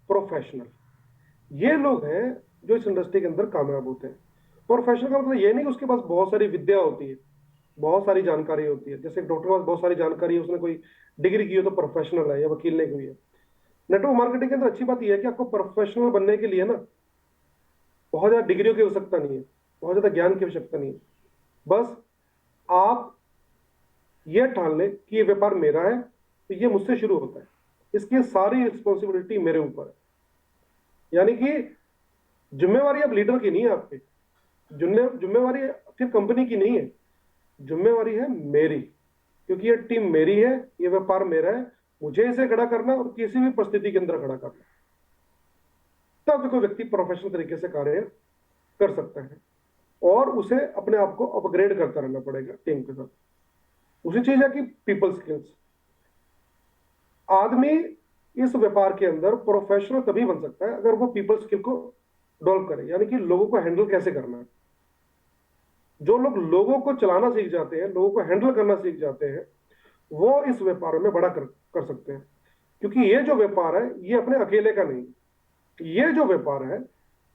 प्रोफेशनल, ये लोग हैं जो इस इंडस्ट्री के अंदर कामयाब होते हैं। प्रोफेशनल का मतलब ये नहीं कि उसके पास बहुत सारी विद्या होती है, बहुत सारी जानकारी होती है, जैसे एक डॉक्टर के पास बहुत सारी जानकारी है, उसने कोई डिग्री की हो तो प्रोफेशनल है, या वकील ने की हुई है। नेटवर्क मार्केटिंग के अंदर अच्छी बात यह है कि आपको प्रोफेशनल बनने के लिए ना बहुत ज्यादा डिग्रियों की आवश्यकता नहीं है, बहुत ज्यादा ज्ञान की आवश्यकता नहीं है, बस आप ये ठान लें कि ये व्यापार मेरा है, तो ये मुझसे शुरू होता है, इसकी सारी रिस्पॉन्सिबिलिटी मेरे ऊपर है। यानी कि जिम्मेवारी अब लीडर की नहीं है आपकी, जिम्मेवारी फिर कंपनी की नहीं है, जिम्मेवारी है मेरी, क्योंकि ये टीम मेरी है, ये व्यापार मेरा है, मुझे इसे खड़ा करना और किसी भी परिस्थिति के अंदर खड़ा करना। तब कोई व्यक्ति प्रोफेशनल तरीके से कार्य कर सकता है, और उसे अपने आप को अपग्रेड करता रहना पड़ेगा टीम के साथ। दूसरी चीज है कि पीपल स्किल्स, आदमी इस व्यापार के अंदर प्रोफेशनल तभी बन सकता है अगर वो पीपल स्किल को डेवलप करे, यानी कि लोगों को हैंडल कैसे करना है। जो लोग लोगों को चलाना सीख जाते हैं, लोगों को हैंडल करना सीख जाते हैं, वो इस व्यापार में बड़ा कर सकते हैं। क्योंकि ये जो व्यापार है ये अपने अकेले का नहीं, ये जो व्यापार है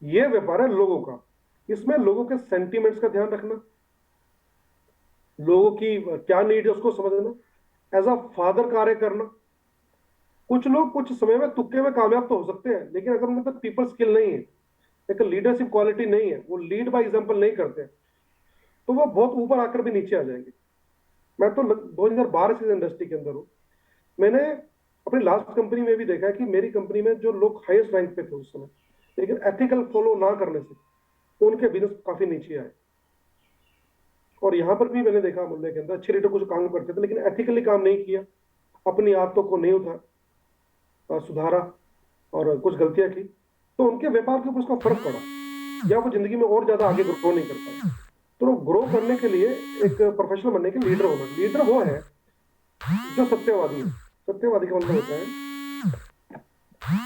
ये व्यापार है लोगों का। इसमें लोगों के सेंटिमेंट्स का ध्यान रखना, लोगों की क्या नीड है उसको समझना, एज अ फादर कार्य करना। कुछ लोग कुछ समय में तुक्के में कामयाब तो हो सकते हैं, लेकिन अगर उनके पास पीपल स्किल नहीं है, एक लीडरशिप क्वालिटी नहीं है, वो लीड बाय एग्जांपल नहीं करते, तो वो बहुत ऊपर आकर भी नीचे आ जाएंगे। मैं तो 2012 से इंडस्ट्री के अंदर हूं, मैंने अपनी लास्ट कंपनी में भी देखा है कि मेरी कंपनी में जो लोग हाईएस्ट रैंक पे थे उस समय, लेकिन एथिकल फॉलो ना करने से उनके बिजनेस काफी नीचे आए। और यहां पर भी मैंने देखा मुंबई के अंदर अच्छे लीडर कुछ काम करते थे, लेकिन एथिकली काम नहीं किया, अपनी आदतों को नहीं सुधारा और कुछ गलतियां की, तो उनके व्यापार के ऊपर उसका फर्क पड़ा, या वो जिंदगी में और ज्यादा आगे ग्रो नहीं कर पाए। तो ग्रो करने के लिए एक प्रोफेशनल बनने के लीडर होना, लीडर वो है जो सत्यवादी है। सत्यवादी का मतलब होता है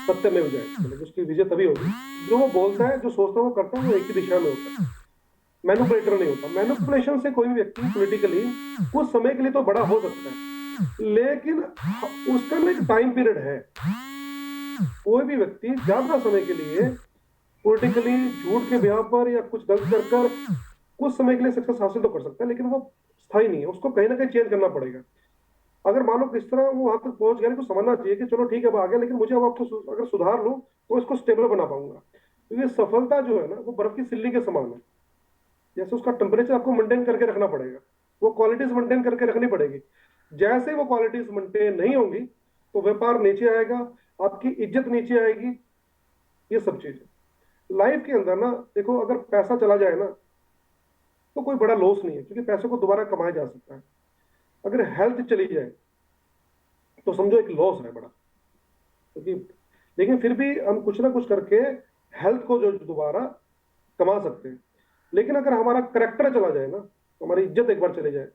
सत्य में हो जाए, मतलब उसकी विजय तभी होगी, जो वो बोलता है, जो सोचता है वो करता है, वो एक ही दिशा में होता है। मैनिपुलेटर नहीं होता। मैनिपुलेशन से कोई भी व्यक्ति पॉलिटिकली कुछ समय के लिए तो बड़ा हो सकता है, लेकिन उसका ना एक टाइम पीरियड है। कोई भी व्यक्ति ज्यादा समय के लिए पॉलिटिकली झूठ के ब्याह पर या कुछ गलत कर कर कुछ समय के लिए सक्सेस हासिल तो कर सकता है, लेकिन वो स्थायी नहीं है, उसको कहीं ना कहीं चेंज करना पड़ेगा। अगर मान लो किस तरह वो वहां तक पहुंच गया, तो समझना चाहिए कि चलो ठीक है अब आ गया, लेकिन मुझे अब आपको अगर सुधार लूं तो इसको स्टेबल बना पाऊंगा। क्योंकि सफलता जो है ना वो बर्फ की सिल्ली के समान है। जैसे उसका टेम्परेचर आपको मेंटेन करके रखना पड़ेगा, वो क्वालिटीज मेंटेन करके रखनी पड़ेगी। जैसे वो क्वालिटीज मेंटेन नहीं होंगी तो व्यापार नीचे आएगा, आपकी इज्जत नीचे आएगी। ये सब चीजें लाइफ के अंदर ना, देखो अगर पैसा चला जाए ना तो कोई बड़ा लॉस नहीं है, क्योंकि पैसे को दोबारा कमाया जा सकता है। अगर हेल्थ चली जाए तो समझो एक लॉस है बड़ा, क्योंकि लेकिन फिर भी हम कुछ ना कुछ करके हेल्थ को जो दोबारा कमा सकते हैं। लेकिन अगर हमारा करेक्टर चला जाए ना, हमारी इज्जत एक बार चले जाए,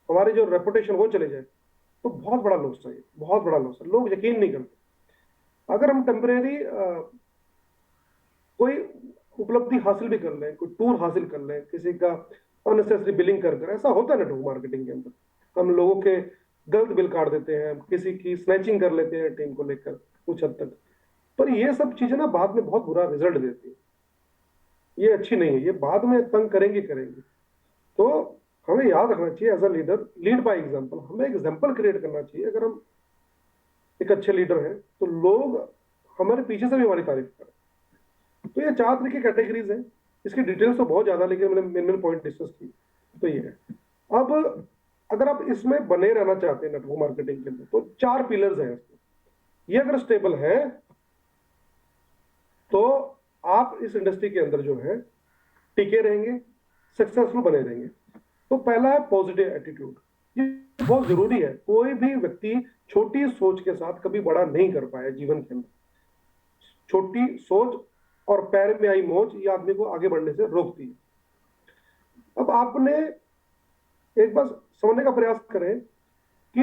हमारी जो रेपुटेशन वो चले जाए, तो बहुत बड़ा लॉस है, बहुत बड़ा लॉस है। लोग यकीन नहीं करते। अगर हम टेम्परेरी कोई उपलब्धि हासिल भी कर लें, कोई टूर हासिल कर लें, किसी का अननेसेसरी बिलिंग कर कर, ऐसा होता है नेटवर्क मार्केटिंग के अंदर। हम लोगों के गलत बिल काट देते हैं, किसी की स्नैचिंग कर लेते हैं टीम को लेकर कुछ हद तक। पर ये सब चीजें ना बाद में बहुत बुरा रिजल्ट देती है, ये अच्छी नहीं है, ये बाद में तंग करेंगे करेंगे। तो हमें याद रखना चाहिए as a leader, lead by example. हमें एग्जाम्पल क्रिएट करना चाहिए। अगर हम एक अच्छे लीडर हैं तो लोग हमारे पीछे से भी हमारी तारीफ करें। तो ये 4 तरह की कैटेगरीज हैं। इसकी डिटेल्स तो बहुत ज्यादा, लेकिन मैंने मेन मेन पॉइंट डिस्कस की तो ये है। अब अगर आप इसमें बने रहना चाहते हैं नेटवर्क मार्केटिंग के अंदर, तो 4 पिलर्स हैं इसमें। ये अगर स्टेबल है तो आप इस इंडस्ट्री के अंदर जो है टिके रहेंगे, सक्सेसफुल बने रहेंगे। तो पहला है पॉजिटिव एटीट्यूड। ये बहुत जरूरी है। कोई भी व्यक्ति छोटी सोच के साथ कभी बड़ा नहीं कर पाया जीवन के अंदर। छोटी सोच और पैर में आई मोच ये आदमी को आगे बढ़ने से रोकती है। अब आपने एक बार समझने का प्रयास करें कि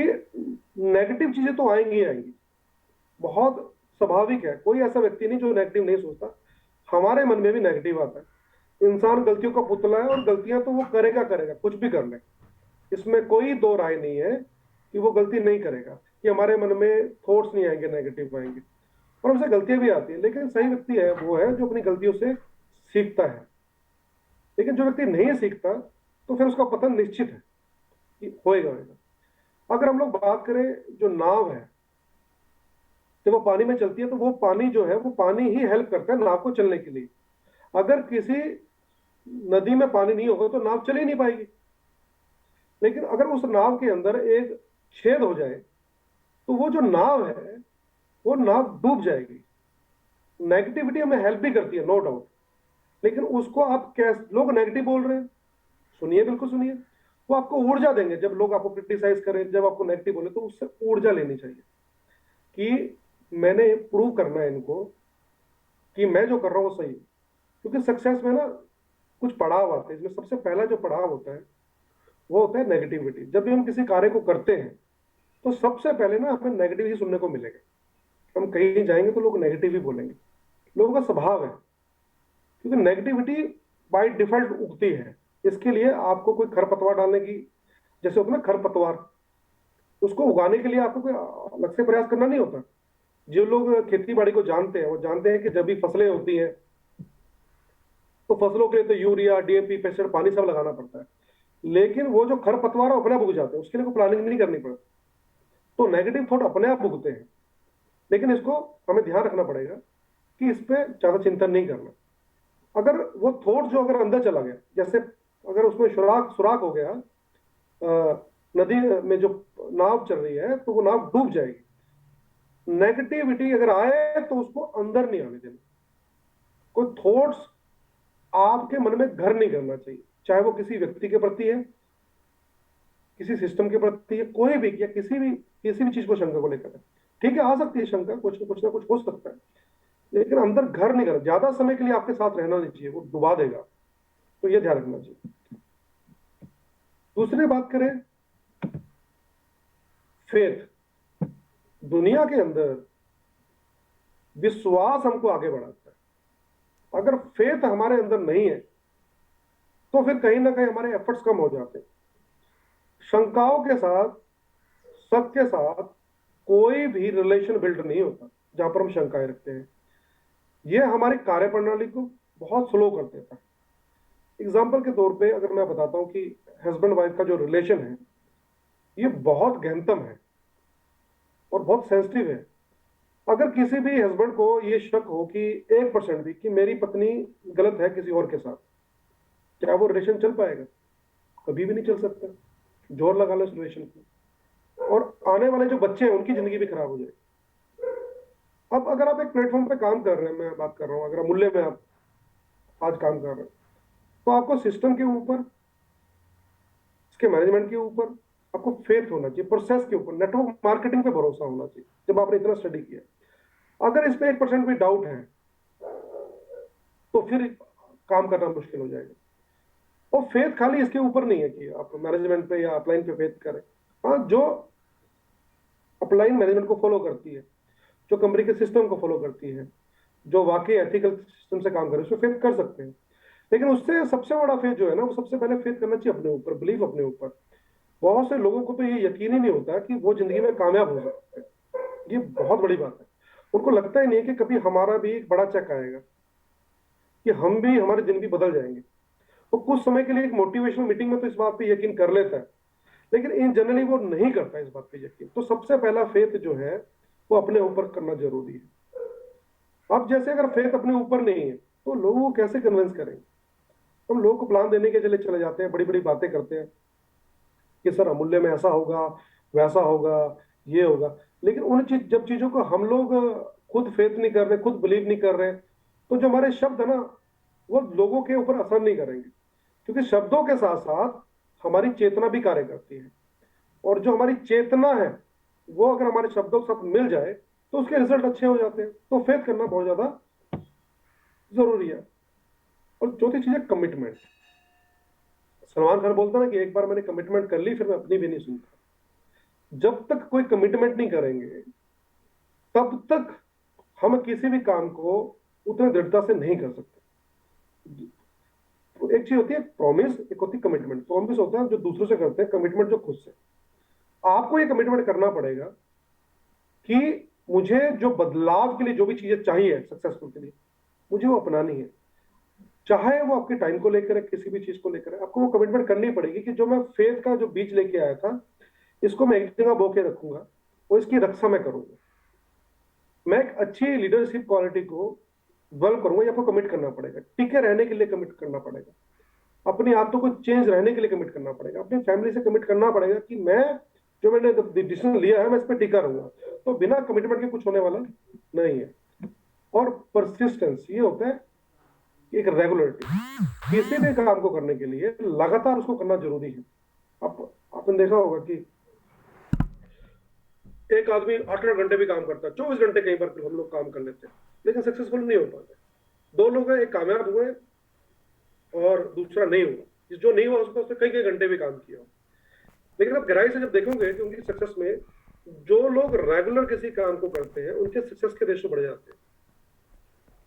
नेगेटिव चीजें तो आएंगी ही आएंगी, बहुत स्वाभाविक है। कोई ऐसा व्यक्ति नहीं जो नेगेटिव नहीं सोचता। हमारे मन में भी नेगेटिव आता है। इंसान गलतियों का पुतला है, और गलतियां तो वो करेगा करेगा, कुछ भी कर ले। इसमें कोई दो राय नहीं है कि वो गलती नहीं करेगा, कि हमारे मन में थॉट्स नहीं आएंगे, नेगेटिव आएंगे। और हमसे गलतियां भी आती है, लेकिन सही व्यक्ति है वो है जो अपनी गलतियों से सीखता है। लेकिन जो व्यक्ति नहीं सीखता तो फिर उसका पतन निश्चित है कि होएगा होएगा। अगर हम लोग बात करें, जो नाव है जब वो पानी में चलती है तो वो पानी जो है वो पानी ही हेल्प करता है नाव को चलने के लिए। अगर किसी नदी में पानी नहीं होगा तो नाव चल ही नहीं पाएगी। लेकिन अगर उस नाव के अंदर एक छेद हो जाए तो वो जो नाव है वो नाव डूब जाएगी। नेगेटिविटी हमें हेल्प भी करती है, नो डाउट, लेकिन उसको आप कैसे, लोग नेगेटिव बोल रहे हैं, सुनिए, बिल्कुल सुनिए। वो आपको ऊर्जा देंगे। जब लोग आपको क्रिटिसाइज करें, जब आपको नेगेटिव बोले, तो उससे ऊर्जा लेनी चाहिए कि मैंने प्रूव करना है इनको कि मैं जो कर रहा हूं वो सही है। क्योंकि सक्सेस में ना कुछ पड़ाव आते हैं। इसमें सबसे पहला जो पड़ाव होता है वो होता है नेगेटिविटी। जब भी हम किसी कार्य को करते हैं तो सबसे पहले ना हमें नेगेटिव ही सुनने को मिलेगा। हम कहीं जाएंगे तो लोग नेगेटिव ही बोलेंगे, लोगों का स्वभाव है। क्योंकि नेगेटिविटी बाय डिफॉल्ट उगती है। इसके लिए आपको कोई खरपतवार डालने की, जैसे होता है ना खरपतवार, उसको उगाने के लिए आपको कोई अलग से प्रयास करना नहीं होता। जो लोग खेती बाड़ी को जानते हैं वो जानते हैं कि जब भी फसलें होती हैं तो फसलों के लिए तो यूरिया, डीएपी, पेस्टिसाइड, पानी सब लगाना पड़ता है। लेकिन वो जो खरपतवार है अपने आप उग जाते हैं, उसके लिए कोई प्लानिंग नहीं करनी पड़ती। तो नेगेटिव थॉट अपने आप उगते हैं। लेकिन इसको हमें ध्यान रखना पड़ेगा कि इस पर ज्यादा चिंतन नहीं करना। अगर वो थॉट जो अगर अंदर चला गया, जैसे अगर उसमें सुराख सुराख हो गया नदी में जो नाव चल रही है, तो वो नाव डूब जाएगी। नेगेटिविटी अगर आए तो उसको अंदर नहीं आने देना। कोई थॉट्स आपके मन में घर नहीं करना चाहिए, चाहे वो किसी व्यक्ति के प्रति है, किसी सिस्टम के प्रति है, कोई भी, या किसी भी चीज को शंका को लेकर है। ठीक है, आ सकती है शंका, कुछ ना कुछ हो सकता है, लेकिन अंदर घर नहीं करना। ज्यादा समय के लिए आपके साथ रहना नहीं चाहिए, वो डुबा देगा। तो ये ध्यान रखना चाहिए। दूसरी बात करें, फेथ। दुनिया के अंदर विश्वास हमको आगे बढ़ाता है। अगर फेथ हमारे अंदर नहीं है तो फिर कहीं ना कहीं हमारे एफर्ट्स कम हो जाते हैं। शंकाओं के साथ, शक के साथ कोई भी रिलेशन बिल्ड नहीं होता जहां पर हम शंकाएं रखते हैं। ये हमारी कार्यप्रणाली को बहुत स्लो कर देता है। एग्जाम्पल के तौर पे अगर मैं बताता हूँ कि हस्बैंड वाइफ का जो रिलेशन है ये बहुत गहनतम है और बहुत सेंसिटिव है। अगर किसी भी हस्बैंड को ये शक हो कि 1% भी कि मेरी पत्नी गलत है किसी और के साथ, क्या वो रिलेशन चल पाएगा? कभी भी नहीं चल सकता। जोर लगा लो इस रिलेशन को, और आने वाले जो बच्चे हैं उनकी जिंदगी भी खराब हो जाएगी। अब अगर आप एक प्लेटफॉर्म पे काम कर रहे हैं, मैं बात कर रहा हूँ, अगर मूल्य में आप आज काम कर रहे हैं, तो आपको सिस्टम के ऊपर, इसके मैनेजमेंट के ऊपर आपको फेथ होना चाहिए, प्रोसेस के ऊपर, नेटवर्क मार्केटिंग पे भरोसा होना चाहिए। जब आपने इतना स्टडी किया, अगर इस पे 1% भी डाउट है तो फिर काम करना मुश्किल हो जाएगा। और फेथ खाली इसके ऊपर नहीं है कि आप मैनेजमेंट पे या अपलाइन पे फेथ करें। हाँ, जो अपलाइन मैनेजमेंट को फॉलो करती है, जो कंपनी के सिस्टम को फॉलो करती है, जो वाकई एथिकल सिस्टम से काम करे, उसमें फेथ कर सकते हैं। लेकिन उससे सबसे बड़ा फेथ जो है ना, वो सबसे पहले फेथ करना चाहिए अपने ऊपर, बिलीव अपने ऊपर। बहुत से लोगों को तो ये यकीन ही नहीं होता कि वो जिंदगी में कामयाब हो सकते हैं। ये बहुत बड़ी बात है। उनको लगता ही नहीं है कि कभी हमारा भी एक बड़ा चेक आएगा, कि हम भी, हमारी जिंदगी बदल जाएंगे। वो कुछ समय के लिए एक मोटिवेशनल मीटिंग में तो इस बात पे यकीन कर लेता है, लेकिन इन जनरली वो नहीं करता इस बात पे यकीन। तो सबसे पहला फेथ जो है वो अपने ऊपर करना जरूरी है। अब जैसे अगर फेथ अपने ऊपर नहीं है तो लोगों को कैसे कन्विंस करेंगे? हम लोगों को प्लान देने के लिए चले जाते हैं, बड़ी बड़ी बातें करते हैं कि सर अमूल्य में ऐसा होगा, वैसा होगा, ये होगा। लेकिन उन जब चीजों को हम लोग खुद फेथ नहीं कर रहे, खुद बिलीव नहीं कर रहे, तो जो हमारे शब्द है ना, वो लोगों के ऊपर असर नहीं करेंगे। क्योंकि शब्दों के साथ साथ हमारी चेतना भी कार्य करती है, और जो हमारी चेतना है वो अगर हमारे शब्दों के साथ मिल जाए तो उसके रिजल्ट अच्छे हो जाते हैं। तो फेथ करना बहुत ज्यादा जरूरी है। और चौथी चीज है कमिटमेंट। सलमान खान बोलता ना कि एक बार मैंने कमिटमेंट कर ली फिर मैं अपनी भी नहीं सुनता। जब तक कोई कमिटमेंट नहीं करेंगे तब तक हम किसी भी काम को उतने दृढ़ता से नहीं कर सकते। तो एक चीज होती है प्रॉमिस, एक होती है कमिटमेंट। प्रॉमिस होता है जो दूसरों से करते हैं, कमिटमेंट जो खुद से। आपको ये कमिटमेंट करना पड़ेगा कि मुझे जो बदलाव के लिए जो भी चीजें चाहिए सक्सेसफुल के लिए, मुझे वो अपनानी है। चाहे वो आपके टाइम को लेकर है, किसी भी चीज को लेकर है, आपको वो कमिटमेंट करनी पड़ेगी कि जो मैं फेथ का जो बीज लेके आया था, इसको मैं एक जगह बो के रखूंगा और इसकी रक्षा मैं करूंगा। मैं एक अच्छी लीडरशिप क्वालिटी को डेवलप करूंगा। ये आपको कमिट करना पड़ेगा, टिके रहने के लिए कमिट करना पड़ेगा, अपनी आदतों को चेंज रहने के लिए कमिट करना पड़ेगा, अपनी फैमिली से कमिट करना पड़ेगा कि मैं, जो मैंने डिसीजन लिया है मैं इस पर टिका रहूंगा। तो बिना कमिटमेंट के कुछ होने वाला नहीं है। और परसिस्टेंस ये होता है कि एक रेगुलरिटी, किसी भी काम को करने के लिए लगातार उसको करना जरूरी है। आप आपने देखा होगा कि एक आदमी 8 8 घंटे भी काम करता है, 24 घंटे कई बार हम लोग काम कर लेते हैं, लेकिन सक्सेसफुल नहीं हो पाते। दो लोग हैं, एक कामयाब हुए और दूसरा नहीं हुआ। जो नहीं हुआ उसको उसने कई कई घंटे भी काम किया। लेकिन आप गहराई से जब देखोगे कि उनकी सक्सेस में, जो लोग रेगुलर किसी काम को करते हैं उनके सक्सेस के रेशो बढ़ जाते हैं।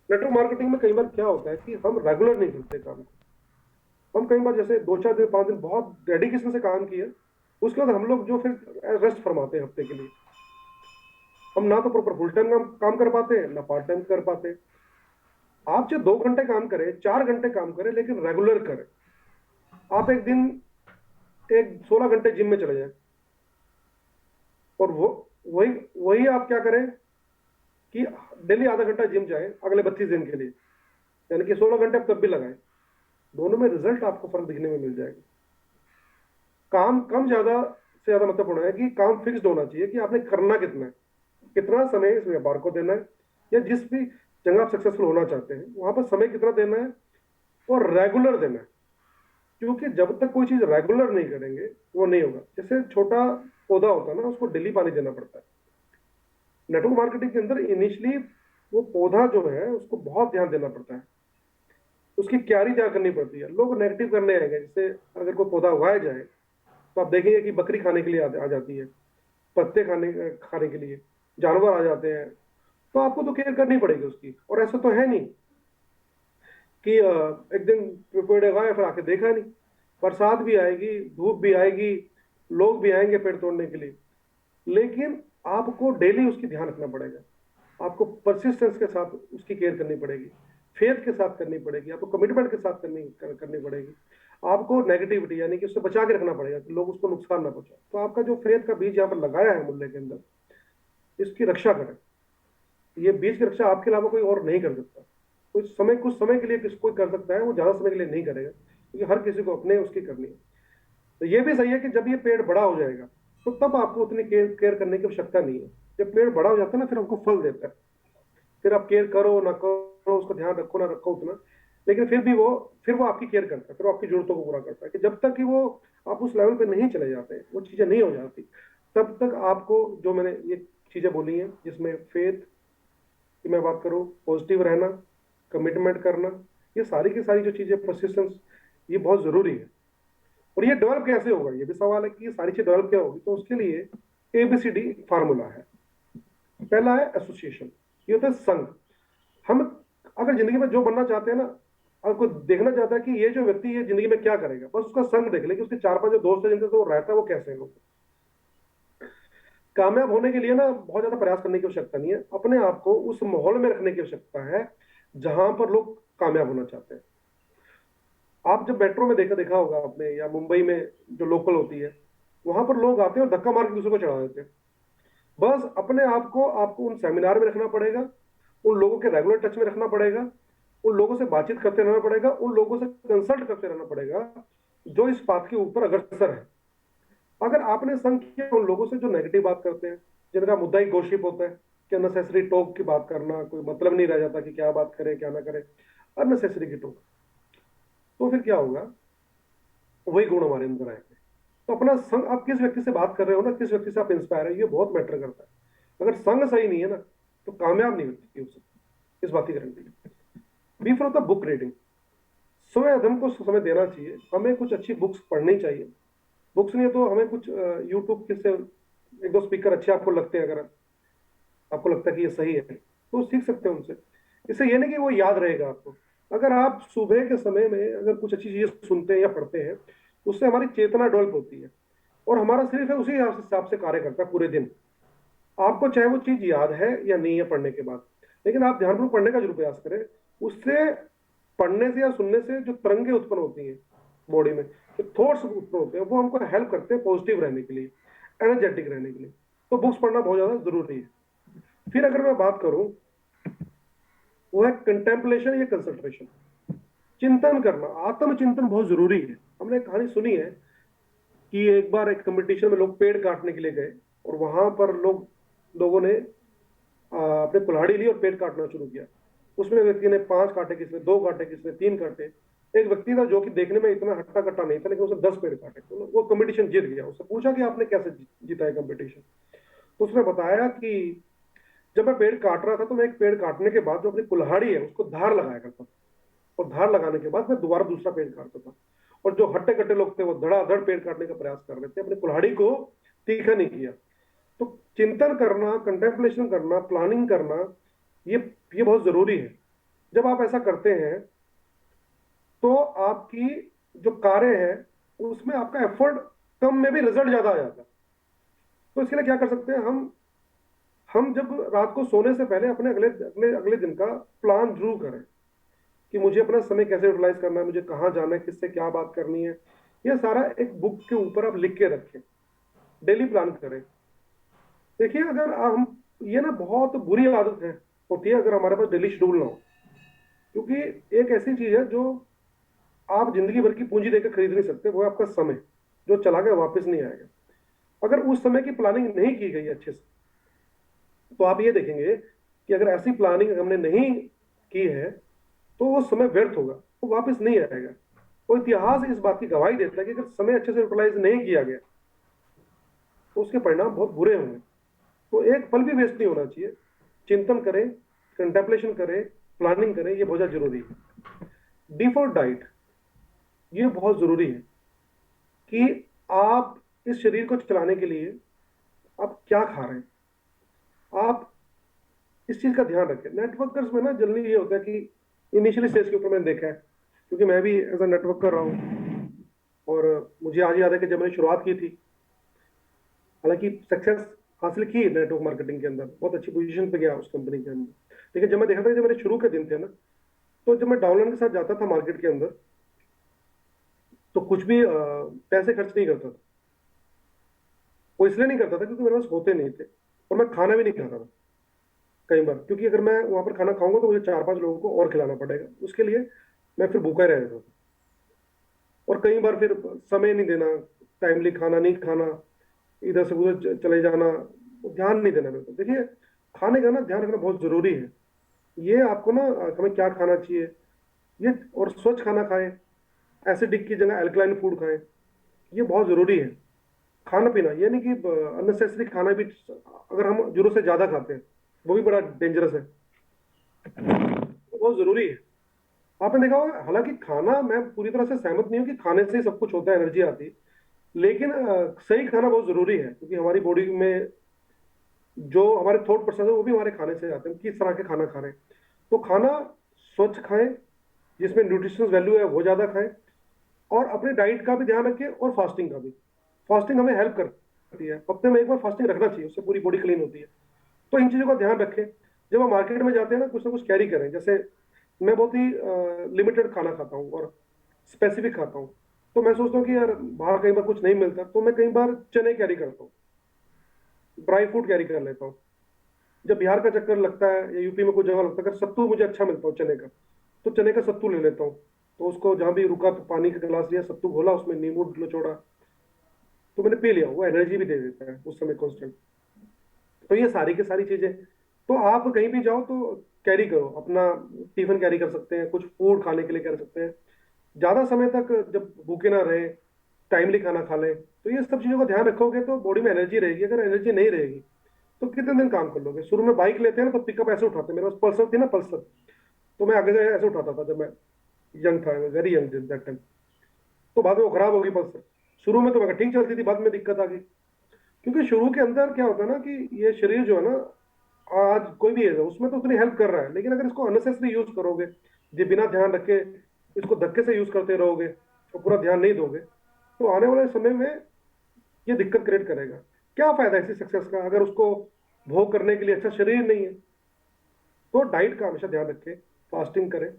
नेटवर्क मार्केटिंग में कई बार क्या होता है कि हम रेगुलर नहीं करते काम को। हम कई बार जैसे 2 4 दिन 5 दिन बहुत डेडिकेशन से काम किया, उसके बाद हम लोग जो फिर रेस्ट फरमाते हैं हफ्ते के लिए। हम ना तो प्रॉपर फुल टाइम काम कर पाते हैं, ना पार्ट टाइम कर पाते हैं। आप जो 2 घंटे काम करें, 4 घंटे काम करें, लेकिन रेगुलर करें। आप एक दिन एक 16 घंटे जिम में चले जाए, और वो वही वही आप क्या करें कि डेली आधा घंटा जिम जाए अगले 32 दिन के लिए, यानी कि 16 घंटे आप तब भी लगाए। दोनों में रिजल्ट आपको फर्क दिखने में मिल जाएगा। काम कम ज्यादा से ज्यादा महत्वपूर्ण है कि काम फिक्स्ड होना चाहिए कि आपने करना कितना है, कितना समय इस व्यापार को देना है, या जिस भी जगह आप सक्सेसफुल होना चाहते हैं वहां पर समय कितना देना है, और रेगुलर देना है। क्योंकि जब तक कोई चीज रेगुलर नहीं करेंगे वो नहीं होगा। जैसे छोटा पौधा होता है ना, उसको डेली पानी देना पड़ता है। नेटवर्क मार्केटिंग के अंदर इनिशियली वो पौधा जो है उसको बहुत ध्यान देना पड़ता है, उसकी क्यारी तैयार करनी पड़ती है। लोग नेगेटिव करने आएंगे। जैसे अगर कोई पौधा उगाया जाए तो आप देखेंगे कि बकरी खाने के लिए आ जाती है, पत्ते खाने खाने के लिए जानवर आ जाते हैं। तो आपको तो केयर करनी पड़ेगी उसकी, और ऐसा तो है नहीं कि एक दिन पेड़ उगाया फिर आके देखा नहीं। बरसात भी आएगी, धूप भी आएगी, लोग भी आएंगे पेड़ तोड़ने के लिए, लेकिन आपको डेली उसकी ध्यान रखना पड़ेगा। आपको परसिस्टेंस के साथ उसकी केयर करनी पड़ेगी, फेथ के साथ करनी पड़ेगी, आपको कमिटमेंट के साथ करनी पड़ेगी। आपको नेगेटिविटी यानी कि उससे बचा के रखना पड़ेगा कि लोग उसको नुकसान ना पहुंचाए। तो आपका जो फेथ का बीज यहाँ पर लगाया है मुल्ले के अंदर, इसकी रक्षा करें। ये बीज की रक्षा आपके अलावा कोई और नहीं कर सकता। कुछ समय के लिए कोई कर सकता है, वो ज्यादा समय के लिए नहीं करेगा, क्योंकि हर किसी को अपने उसकी करनी है। तो ये भी सही है कि जब ये पेड़ बड़ा हो जाएगा तो तब आपको उतनी केयर करने की आवश्यकता नहीं है। जब पेड़ बड़ा हो जाता है ना, फिर हमको फल देता है। फिर आप केयर करो ना करो, उसका ध्यान रखो ना रखो उतना, लेकिन फिर वो आपकी केयर करता है, फिर वो आपकी जरूरतों को पूरा करता है। कि जब तक कि वो आप उस लेवल पे नहीं चले जाते, वो चीजें नहीं हो जाती, तब तक आपको जो मैंने ये चीजें बोली हैं, जिसमें फेथ की मैं बात करूं, पॉजिटिव रहना, कमिटमेंट करना, ये सारी की सारी जो चीजें, परसिस्टेंस, ये बहुत जरूरी है। और ये डेवलप कैसे होगा, ये भी सवाल है कि ये सारी चीज डेवलप क्या होगी। तो उसके लिए ABCD फार्मूला है। पहला है एसोसिएशन, ये होता है संघ। हम अगर जिंदगी में जो बनना चाहते हैं ना, आपको देखना चाहता है कि ये जो व्यक्ति ये जिंदगी में क्या करेगा, बस उसका संग देख ले कि उसके चार पांच जो दोस्त हैं जिनके साथ वो रहता है वो कैसे हैं लोग। कामयाब होने के लिए ना बहुत ज्यादा प्रयास करने की आवश्यकता नहीं है, अपने आप को उस माहौल में रखने की आवश्यकता है जहां पर लोग कामयाब होना चाहते हैं। आप जब मेट्रो में देखा देखा होगा आपने, या मुंबई में जो लोकल होती है, वहां पर लोग आते हैं और धक्का मार के दूसरे को चढ़ा देते हैं। बस अपने आप को आपको उन सेमिनार में रखना पड़ेगा, उन लोगों के रेगुलर टच में रखना पड़ेगा, उन लोगों से बातचीत करते रहना पड़ेगा, उन लोगों से कंसल्ट करते रहना पड़ेगा जो इस बात के ऊपर अग्रसर है। अगर आपने संग किया उन लोगों से जो नेगेटिव बात करते हैं, जिनका मुद्दा ही गॉसिप होता है कि अननेसेसरी टॉक की बात करना, कोई मतलब नहीं रह जाता कि क्या बात करें क्या ना करें, अननेसेसरी की टॉक, तो फिर क्या होगा, वही गुण हमारे अंदर आएंगे। तो अपना संग, आप किस व्यक्ति से बात कर रहे हो ना, किस व्यक्ति से आप इंस्पायर है, ये बहुत मैटर करता है। अगर संग सही नहीं है ना, तो कामयाब नहीं हो सकते, इस बात की गारंटी है। बी फॉर होता बुक रीडिंग। समय अध्ययन को समय देना चाहिए, हमें कुछ अच्छी बुक्स पढ़नी चाहिए। बुक्स नहीं है तो हमें कुछ यूट्यूब के से एक दो स्पीकर अच्छे आपको लगते हैं, अगर आपको लगता है कि ये सही है तो सीख सकते हैं उनसे। इससे ये नहीं कि वो याद रहेगा आपको। अगर आप सुबह के समय में अगर कुछ अच्छी चीजें सुनते हैं या पढ़ते हैं, उससे हमारी चेतना डेवलप होती है, और हमारा शरीर है उसी हिसाब से कार्य करता है पूरे दिन। आपको चाहे वो चीज याद है या नहीं है पढ़ने के बाद, लेकिन आप ध्यानपूर्वक पढ़ने का जरूर प्रयास करें। उससे, पढ़ने से या सुनने से जो तरंगे उत्पन्न होती हैं बॉडी में, जो थॉट्स उत्पन्न होते हैं, वो हमको हेल्प करते हैं पॉजिटिव रहने के लिए, एनर्जेटिक रहने के लिए। तो बुक्स पढ़ना बहुत ज्यादा जरूरी है। फिर अगर मैं बात करूं, वो है कंटेम्पलेशन या कंसंट्रेशन, चिंतन करना, आत्मचिंतन बहुत जरूरी है। हमने एक कहानी सुनी है कि एक बार एक कंपटीशन में लोग पेड़ काटने के लिए गए, और वहां पर लोगों ने अपने कुल्हाड़ी ली और पेड़ काटना शुरू किया। उसमें व्यक्ति ने 5 काटे, किसने 2 काटे, किसने 3 काटे। एक व्यक्ति था जो कि देखने में इतना हट्टा कट्टा नहीं था, लेकिन उसने 10 पेड़ काटे, तो वो कंपटीशन जीत गया। उससे पूछा कि आपने कैसे जीता है कंपटीशन। तो उसने बताया कि जब मैं पेड़ काट रहा था तो मैं एक पेड़ काटने के बाद जो अपनी कुल्हाड़ी है उसको धार लगाया करता था, और धार लगाने के बाद मैं दोबारा दूसरा पेड़ काटता था। और जो हट्टे कट्टे लोग थे वो धड़ाधड़ पेड़ काटने का प्रयास कर रहे थे, अपनी कुल्हाड़ी को तीखा नहीं किया। तो चिंतन करना, कंटेम्पलेशन करना, प्लानिंग करना, ये ये बहुत जरूरी है। जब आप ऐसा करते हैं तो आपकी जो कार्य है उसमें आपका एफर्ट कम में भी रिजल्ट ज्यादा आ जाता है। तो इसके लिए क्या कर सकते हैं हम जब रात को सोने से पहले अपने अगले दिन का प्लान जरूर करें कि मुझे अपना समय कैसे यूटिलाइज करना है, मुझे कहाँ जाना है, किससे क्या बात करनी है। ये सारा एक बुक के ऊपर आप लिख के रखें, डेली प्लान करें। देखिए, अगर हम, ये ना बहुत बुरी आदत है होती है अगर हमारे पास डेली शेड्यूल ना हो, क्योंकि एक ऐसी चीज है जो आप जिंदगी भर की पूंजी देकर खरीद नहीं सकते, वो है आपका समय, जो चला गया वापस नहीं आएगा। अगर उस समय की प्लानिंग नहीं की गई अच्छे से, तो आप ये देखेंगे कि अगर ऐसी प्लानिंग हमने नहीं की है तो वो समय व्यर्थ होगा, वो वापस नहीं आएगा। वो इतिहास इस बात की गवाही देता है कि अगर समय अच्छे से यूटिलाइज नहीं किया गया तो उसके परिणाम बहुत बुरे होंगे। तो एक पल भी वेस्ट नहीं होना चाहिए। चिंतन करें, कंटेम्पलेशन करें, प्लानिंग करें, ये बहुत ज्यादा जरूरी है। डी फॉर डाइट, ये बहुत जरूरी है कि आप इस शरीर को चलाने के लिए आप क्या खा रहे हैं, आप इस चीज का ध्यान रखें। नेटवर्कर्स में ना जनरली ये होता है कि इनिशियली स्टेज के ऊपर मैंने देखा है, क्योंकि मैं भी एज अ नेटवर्क कर रहा हूँ। और मुझे आज याद है कि जब मैंने शुरुआत की थी, हालांकि सक्सेस हासिल की नेटवर्क मार्केटिंग के अंदर, बहुत अच्छी पोजीशन पे गया उस कंपनी के अंदर, लेकिन जब मैं देखा था कि जब मेरे शुरू के दिन थे ना, तो जब मैं डाउनलाइन के साथ जाता था मार्केट के अंदर, तो कुछ भी पैसे खर्च नहीं करता था। वो इसलिए नहीं करता था क्योंकि मेरे पास होते नहीं थे, और मैं खाना भी नहीं खाता था कई बार, क्योंकि अगर मैं वहां पर खाना खाऊंगा तो मुझे 4-5 लोगों को और खिलाना पड़ेगा, उसके लिए मैं फिर भूखा ही रह जाता था। और कई बार फिर समय नहीं देना, टाइमली खाना नहीं खाना, इधर से उधर चले जाना, ध्यान नहीं देना मेरे को। देखिए, खाने का ना ध्यान रखना बहुत जरूरी है। ये आपको ना, हमें क्या खाना चाहिए, ये, और स्वच्छ खाना खाएं, एसिडिक की जगह एल्कलाइन फूड खाएं, ये बहुत जरूरी है। खाना पीना ये नहीं कि अननेसेसरी खाना भी, अगर हम जरूरत से ज्यादा खाते हैं, वो भी बड़ा डेंजरस है, वो बहुत जरूरी है। आपने देखा होगा, हालांकि खाना, मैं पूरी तरह से सहमत नहीं हूँ कि खाने से ही सब कुछ होता है, एनर्जी आती है, लेकिन सही खाना बहुत जरूरी है, क्योंकि हमारी बॉडी में जो हमारे थॉट प्रोसेस है वो भी हमारे खाने से आते हैं, किस तरह के खाना खा रहे हैं। तो खाना स्वच्छ खाएं, जिसमें न्यूट्रिशनल वैल्यू है वो ज्यादा खाएं, और अपने डाइट का भी ध्यान रखें, और फास्टिंग का भी। फास्टिंग हमें हेल्प करती है, हफ्ते में एक बार फास्टिंग रखना चाहिए, उससे पूरी बॉडी क्लीन होती है। तो इन चीजों का ध्यान रखें। जब हम मार्केट में जाते हैं ना कुछ कैरी करें, जैसे मैं बहुत ही लिमिटेड खाना खाता हूँ और स्पेसिफिक खाता हूँ। तो मैं सोचता हूँ कि यार बाहर कई बार कुछ नहीं मिलता, तो मैं कई बार चने कैरी करता हूँ, ड्राई फ्रूट कैरी कर लेता हूँ। जब बिहार का चक्कर लगता है या यूपी में कोई जगह लगता है, अगर सत्तू मुझे अच्छा मिलता हो चने का, तो चने का सत्तू ले लेता हूँ। तो उसको जहां भी रुका तो पानी का गिलास लिया, सत्तू घोला, उसमें नींबू निचोड़ा, तो मैंने पी लिया, वो एनर्जी भी दे देता है उस समय कॉन्स्टेंट। तो ये सारी की सारी चीजें, तो आप कहीं भी जाओ तो कैरी करो अपना, टिफिन कैरी कर सकते हैं, कुछ फूड खाने के लिए कर सकते हैं, ज्यादा समय तक जब भूखे ना रहे, टाइमली खाना खा लें। तो ये सब चीजों का ध्यान रखोगे तो बॉडी में एनर्जी रहेगी। अगर एनर्जी नहीं रहेगी तो कितने दिन काम कर लोगे। शुरू में बाइक लेते हैं ना, तो पिकअप ऐसे उठाते हैं, मेरे पास पल्सर थी ना, पल्सर, तो मैं आगे से ऐसे उठाता था जब मैं यंग था, वेरी यंग दैट टाइम। तो बाद में वो खराब हो गई पल्सर। शुरू में तो मैं ठीक चलती थी, बाद में दिक्कत आ गई, क्योंकि शुरू के अंदर क्या होता है ना कि ये शरीर जो है ना, आज कोई भी एज है उसमें तो उतनी हेल्प कर रहा है, लेकिन अगर इसको अननेसेसरी यूज करोगे, ये बिना ध्यान रखे इसको धक्के से यूज करते रहोगे और पूरा ध्यान नहीं दोगे, तो आने वाले समय में ये दिक्कत क्रिएट करेगा। क्या फायदा है इसी सक्सेस का अगर उसको भोग करने के लिए अच्छा शरीर नहीं है। तो डाइट का हमेशा ध्यान रखें, फास्टिंग करें,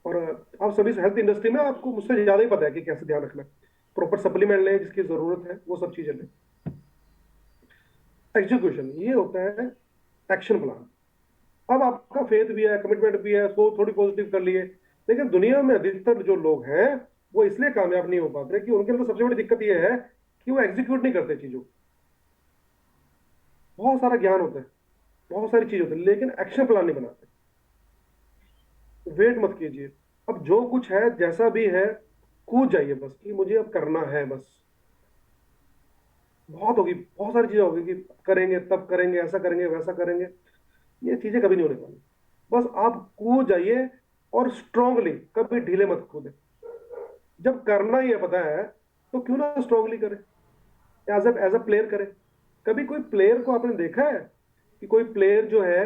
और आप सभी हेल्थ इंडस्ट्री में आपको मुझसे ज्यादा ही पता है कि कैसे ध्यान रखना है। प्रॉपर सप्लीमेंट लें जिसकी जरूरत है, वो सब चीजें लें। एग्जीक्यूशन ये होता है एक्शन प्लान। अब आपका फेथ भी है, कमिटमेंट भी है, तो थोड़ी पॉजिटिव कर लिए, लेकिन दुनिया में अधिकतर जो लोग हैं वो इसलिए कामयाब नहीं हो पाते कि उनके अंदर सबसे बड़ी दिक्कत ये है कि वो एग्जीक्यूट नहीं करते चीजों को। बहुत सारा ज्ञान होता है, बहुत सारी चीज होती है, लेकिन एक्शन प्लान नहीं बनाते। वेट मत कीजिए, अब जो कुछ है जैसा भी है, कूद जाइए बस कि मुझे अब करना है बस। बहुत होगी, बहुत सारी चीजें होगी कि करेंगे तब करेंगे, ऐसा करेंगे वैसा करेंगे, ये चीजें कभी नहीं होने वाली। बस आप कूद जाइए, और स्ट्रांगली, कभी ढीले मत कूदे। जब करना ही है पता है, तो क्यों ना स्ट्रांगली करे, एज अ प्लेयर करे। कभी कोई प्लेयर को आपने देखा है कि कोई प्लेयर जो है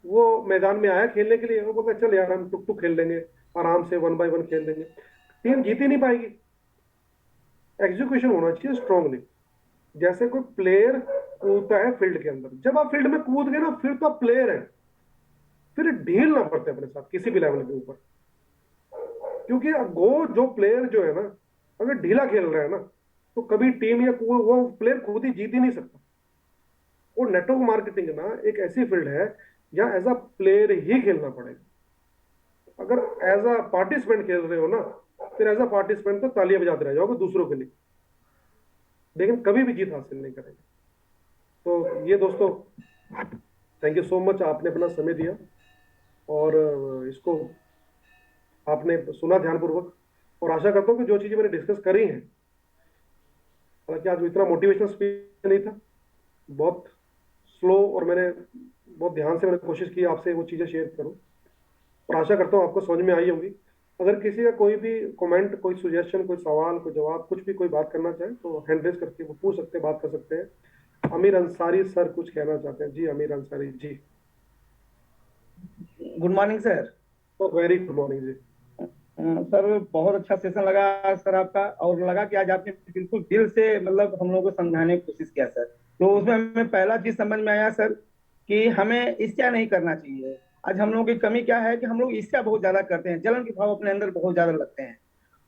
वो मैदान में आया खेलने के लिए, वो बोलता है चल यार हम टुक टुक खेल लेंगे, आराम से 1 बाय 1 खेल लेंगे, टीम जीत ही नहीं पाएगी। एग्जीक्यूशन होना चाहिए स्ट्रांगली। जैसे कोई प्लेयर कूदता है फील्ड के अंदर, जब आप फील्ड में कूद गए ना, फिर तो आप प्लेयर है, फिर ढील ना पड़ते अपने साथ किसी भी लेवल के ऊपर। क्योंकि वो जो प्लेयर जो है ना, अगर ढीला खेल रहा है ना, तो कभी टीम या वो प्लेयर खुद ही जीत ही नहीं सकता। और नेटवर्क मार्केटिंग ना एक ऐसी फील्ड है जहां एज अ प्लेयर ही खेलना पड़ेगा। अगर एज अ पार्टिसिपेंट खेल रहे हो ना, फिर एज अ पार्टिसिपेंट तो तालियां बजाते रह जाओगे दूसरों के लिए, लेकिन कभी भी जीत हासिल नहीं करेंगे। तो ये दोस्तों, थैंक यू सो मच, आपने अपना समय दिया, और इसको आपने सुना ध्यानपूर्वक, और आशा करता हूँ कि जो चीजें मैंने डिस्कस करी हैं, हालांकि आज इतना मोटिवेशनल स्पीच नहीं था, बहुत स्लो, और मैंने बहुत ध्यान से मैंने कोशिश की आपसे वो चीजें शेयर करूं, और आशा करता हूँ आपको समझ में आई होंगी। अगर किसी का कोई भी कमेंट, कोई सुजेशन, कोई सवाल, कोई जवाब, कुछ भी कोई बात करना चाहे तो हैंड रेज करके वो पूछ सकते हैं, बात कर सकते हैं। अमीर अंसारी सर कुछ कहना चाहते हैं। जी Amir Ansari ji. Good morning sir. तो वेरी गुड मॉर्निंग जी। सर बहुत अच्छा सेशन लगा सर आपका, और लगा कि आज आपने बिल्कुल दिल से मतलब हम लोगों को समझाने की कोशिश किया सर। तो उसमें हमें पहला चीज समझ में आया सर कि हमें ईर्ष्या नहीं करना चाहिए। आज हम लोगों की कमी क्या है कि हम लोग ईर्ष्या बहुत ज्यादा करते हैं, जलन के भाव अपने अंदर बहुत ज्यादा लगते हैं।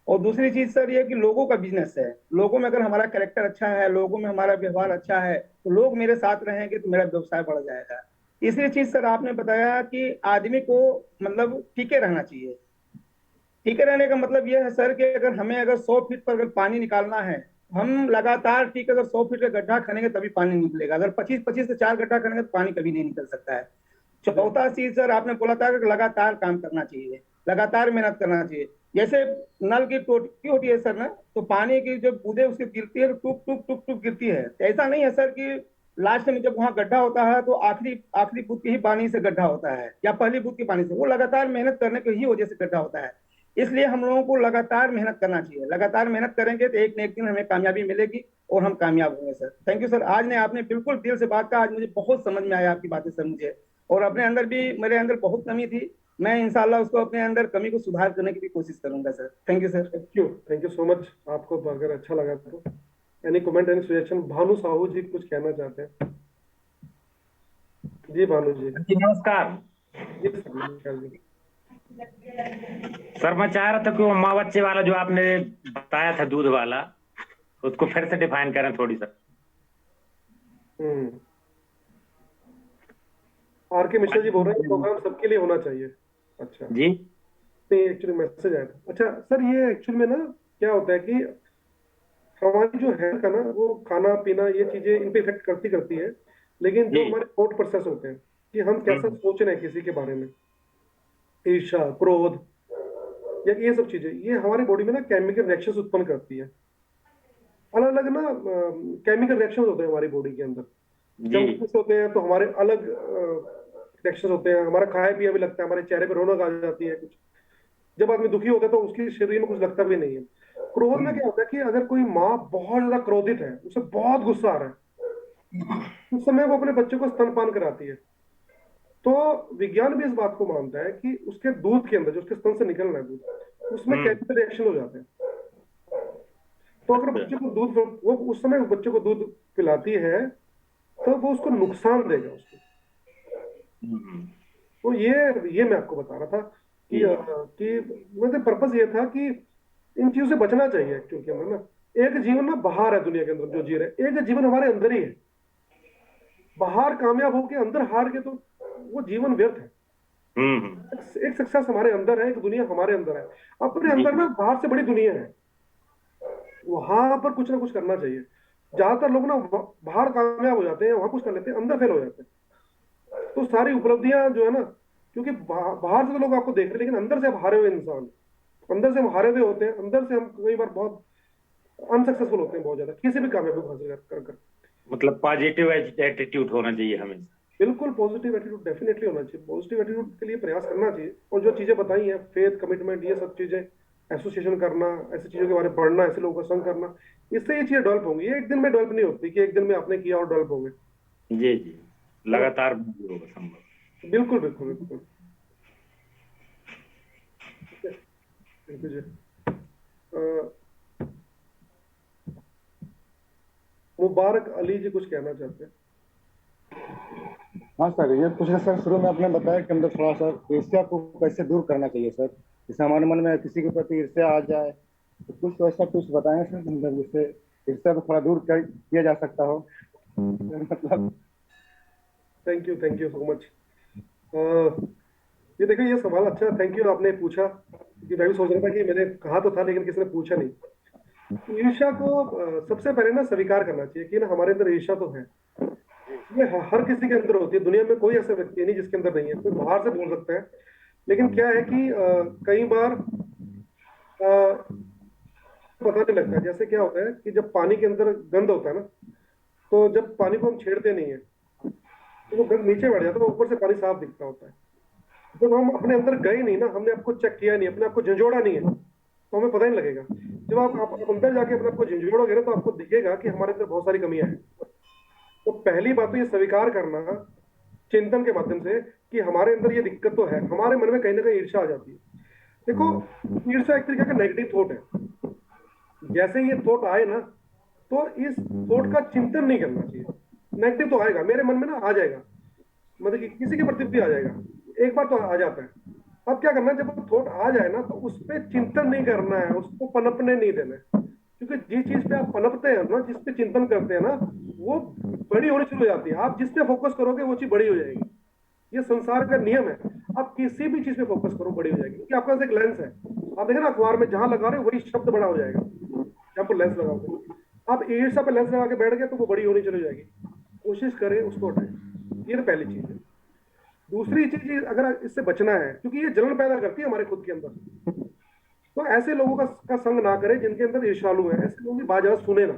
और दूसरी चीज सर ये कि लोगों का बिजनेस है, लोगों में अगर हमारा कैरेक्टर अच्छा है, लोगों में हमारा व्यवहार अच्छा है, तो लोग मेरे साथ रहेंगे तो मेरा व्यवसाय बढ़ जाएगा। तीसरी चीज सर आपने बताया कि आदमी को मतलब टिके रहना चाहिए। टिके रहने का मतलब यह है सर कि अगर 100 फीट पर अगर पानी निकालना है, हम लगातार ठीक अगर 100 फीट का गड्ढा खनेंगे तभी पानी निकलेगा। अगर 25-25 से 4 गड्ढा खनेंगे तो पानी कभी नहीं निकल सकता है। जी चौथा चीज सर आपने बोला था कि लगातार काम करना चाहिए, लगातार मेहनत करना चाहिए। जैसे नल की टोटी होती है सर ना, तो पानी की जब बूंदे उसकी गिरती है तो टुप टुप टुप टुप गिरती है। तो ऐसा नहीं है सर कि लास्ट में जब वहां गड्ढा होता है तो आखिरी आखिरी बूंद की ही पानी से गड्ढा होता है या पहली बूंद की पानी से, वो लगातार मेहनत करने की ही वजह से गड्ढा होता है। इसलिए हम लोगों को लगातार मेहनत करना चाहिए। लगातार मेहनत करेंगे तो एक न एक दिन हमें कामयाबी मिलेगी और हम कामयाब होंगे सर। थैंक यू सर, आज ने आपने बिल्कुल दिल से बात कहा, आज मुझे बहुत समझ में आया आपकी बातें सर मुझे। और अपने अंदर भी मेरे अंदर बहुत कमी थी, मैं इंशाल्लाह उसको अपने अंदर कमी को सुधार करने की भी कोशिश करूंगा sir. Thank you sir. Thank you so much. आपको अगर अच्छा लगा तो any comment any suggestion. Bhanu Sahu ji कुछ कहना चाहते हैं? जी भानु जी। जी नमस्कार। जी सर नमस्कार जी। सर मैं चाह रहा था कि वो माँ बच्चे वाला जो आपने बताया था दूध वाला, उसको फिर से डिफाइन करें थोड़ी सा। हम्म। आर के मिश्रा जी बोल रहे हैं प्रोग्राम सबके लिए होना चाहिए। अच्छा, जी नहीं एक्चुअली मैसेज आया था। अच्छा सर, ये एक्चुअली में ना क्या होता है कि हमारी जो हेल्थ का ना, वो खाना पीना ये चीजें इन पे इफेक्ट करती करती है। लेकिन जी। जो हमारे थॉट प्रोसेस होते हैं कि हम कैसा हम्म सोच रहे हैं किसी के बारे में, ईर्ष्या, क्रोध या ये सब चीजें, ये हमारी बॉडी में ना केमिकल रिएक्शंस उत्पन्न करती है। अलग अलग ना केमिकल रिएक्शंस होते हैं हमारी बॉडी के अंदर। जब जी। हम खुश होते हैं तो हमारे अलग रिएक्शंस होते हैं, हमारा खाया पिया भी लगता है, हमारे चेहरे पर रौनक आ जाती है कुछ। जब आदमी दुखी होता है तो उसके शरीर में कुछ लगता भी नहीं है। क्रोध में हम्म क्या होता है कि अगर कोई माँ बहुत ज्यादा क्रोधित है, उसे बहुत गुस्सा आ रहा है, उस समय वो अपने बच्चे को स्तनपान कराती है। तो विज्ञान भी इस बात को मानता है कि उसके दूध के अंदर, जो उसके स्तन से निकल रहा है दूध, उसमें हम्म। केमिकल रिएक्शन हो जाते हैं। तो अगर अच्छा। बच्चे को दूध, वो उस समय बच्चे को दूध पिलाती है, तो वो उसको नुकसान देगा उसको। हम्म। तो ये मैं आपको बता रहा था कि जी। वैसे पर्पस ये था कि इन चीजों से बचना चाहिए एक्चुअल के अंदर ना। एक जीवन ना बाहर है दुनिया के अंदर जो जी रहे हैं, एक जीवन हमारे अंदर ही है। बाहर कामयाब होके अंदर हार के तो वो जीवन व्यर्थ है। हम्म। एक सक्सेस हमारे अंदर है, एक दुनिया हमारे अंदर है। अपने जी। अंदर ना बाहर से बड़ी दुनिया है, वहां पर कुछ ना कुछ करना चाहिए। ज्यादातर लोग ना बाहर कामयाब हो जाते हैं, वहां कुछ कर लेते हैं, अंदर फेल हो जाते हैं। तो सारी उपलब्धियां जो है ना, क्योंकि बाहर से तो लोग आपको देख रहे हैं, लेकिन अंदर से आप हारे हुए इंसान, अंदर से हम हारे हुए होते हैं, अंदर से हम कई बार बहुत अनसक्सेसफुल होते हैं, बहुत ज्यादा किसी भी कामयाबी को हासिल कर कर। मतलब पॉजिटिव एटीट्यूड होना चाहिए हमेशा। बिल्कुल पॉजिटिव एटीट्यूड डेफिनेटली होना चाहिए, पॉजिटिव एटीट्यूड के लिए प्रयास करना चाहिए। और जो चीजें बताई हैं, फेथ, कमिटमेंट, ये सब चीजें, एसोसिएशन करना, ऐसी चीजों के बारे में पढ़ना, ऐसे लोगों का संग करना, इससे ये चीजें डेवलप होंगी। ये एक दिन में डेवलप नहीं होती कि एक दिन में आपने किया और डेवलप हो गए, जी जी। है ना। लगातार होगा संभव। बिल्कुल बिल्कुल बिल्कुल। थैंक यू जी। अ, मुबारक अली जी कुछ कहना चाहते हैं? हाँ सर, ये पूछ रहे सर, शुरू में आपने बताया कि मतलब थोड़ा सा ईर्ष्या को कैसे दूर करना चाहिए सर। जैसे हमारे मन में किसी के प्रति ईर्ष्या आ जाए तो कुछ वैसा कुछ बताएं सर, मतलब जिससे ईर्ष्या को थोड़ा दूर किया जा सकता हो। मतलब थैंक यू सो मच। ये देखो, ये सवाल अच्छा, थैंक यू आपने पूछा, क्योंकि मैं भी सोच रहा था कि मैंने कहा तो था लेकिन किसी ने पूछा नहीं। ईर्ष्या को सबसे पहले ना स्वीकार करना चाहिए कि ना हमारे अंदर ईर्ष्या तो है। ये हर किसी के अंदर होती है, दुनिया में कोई ऐसा व्यक्ति नहीं जिसके अंदर नहीं है। कोई बाहर से बोल सकता है, लेकिन क्या है कि कई बार पता नहीं लगता है। जैसे क्या होता है कि जब पानी के अंदर गंद होता है ना, तो जब पानी को हम छेड़ते नहीं है तो वो गंद नीचे बैठ जाता है, ऊपर से पानी साफ दिखता होता है। जब हम अपने अंदर गए नहीं ना, हमने आपको चेक किया नहीं, अपने आप को झंझोड़ा नहीं है, तो हमें पता ही नहीं लगेगा। जब आप अंदर जाके अपने आप को झंझोड़ोगे ना, तो आपको दिखेगा कि हमारे अंदर बहुत सारी कमियां हैं। तो पहली बात तो ये स्वीकार करना चिंतन के माध्यम से कि हमारे अंदर ये दिक्कत तो है, हमारे मन में कहीं ना कहीं ईर्ष्या आ जाती है। देखो, ईर्ष्या एक तरीके का नेगेटिव थॉट है। जैसे ये थॉट आए ना, तो इस थॉट का चिंतन नहीं करना चाहिए। नेगेटिव तो आएगा मेरे मन में ना, आ जाएगा, मतलब कि किसी के प्रति भी आ जाएगा, एक बार तो आ जाता है। अब क्या करना है, जब थॉट आ जाए ना, तो उस पर चिंतन नहीं करना है, उसको पनपने नहीं देना है। क्योंकि जिस चीज पे आप पनपते हैं ना, जिस पे चिंतन करते हैं ना, वो बड़ी होनी शुरू हो जाती है। आप जिस पे फोकस करोगे वो चीज बड़ी हो जाएगी। ये संसार का नियम है। आप किसी भी चीज पे फोकस करो, बड़ी हो जाएगी। क्योंकि आपके पास एक लेंस है, आप देखें ना अखबार में जहां लगा रहे हो वही शब्द बड़ा हो जाएगा जहां पर लेंस लगाओगे। आप ईर्ष्या पे लेंस लगा के बैठ गए तो वो बड़ी होनी चली जाएगी। कोशिश करें उसको हटाएं, ये तो पहली चीज है। दूसरी चीज, अगर इससे बचना है, क्योंकि ये जलन पैदा करती है हमारे खुद के अंदर, तो ऐसे लोगों का संग ना करें जिनके अंदर ईर्ष्यालु है। ऐसे लोगों की बात ज्यादा सुने ना।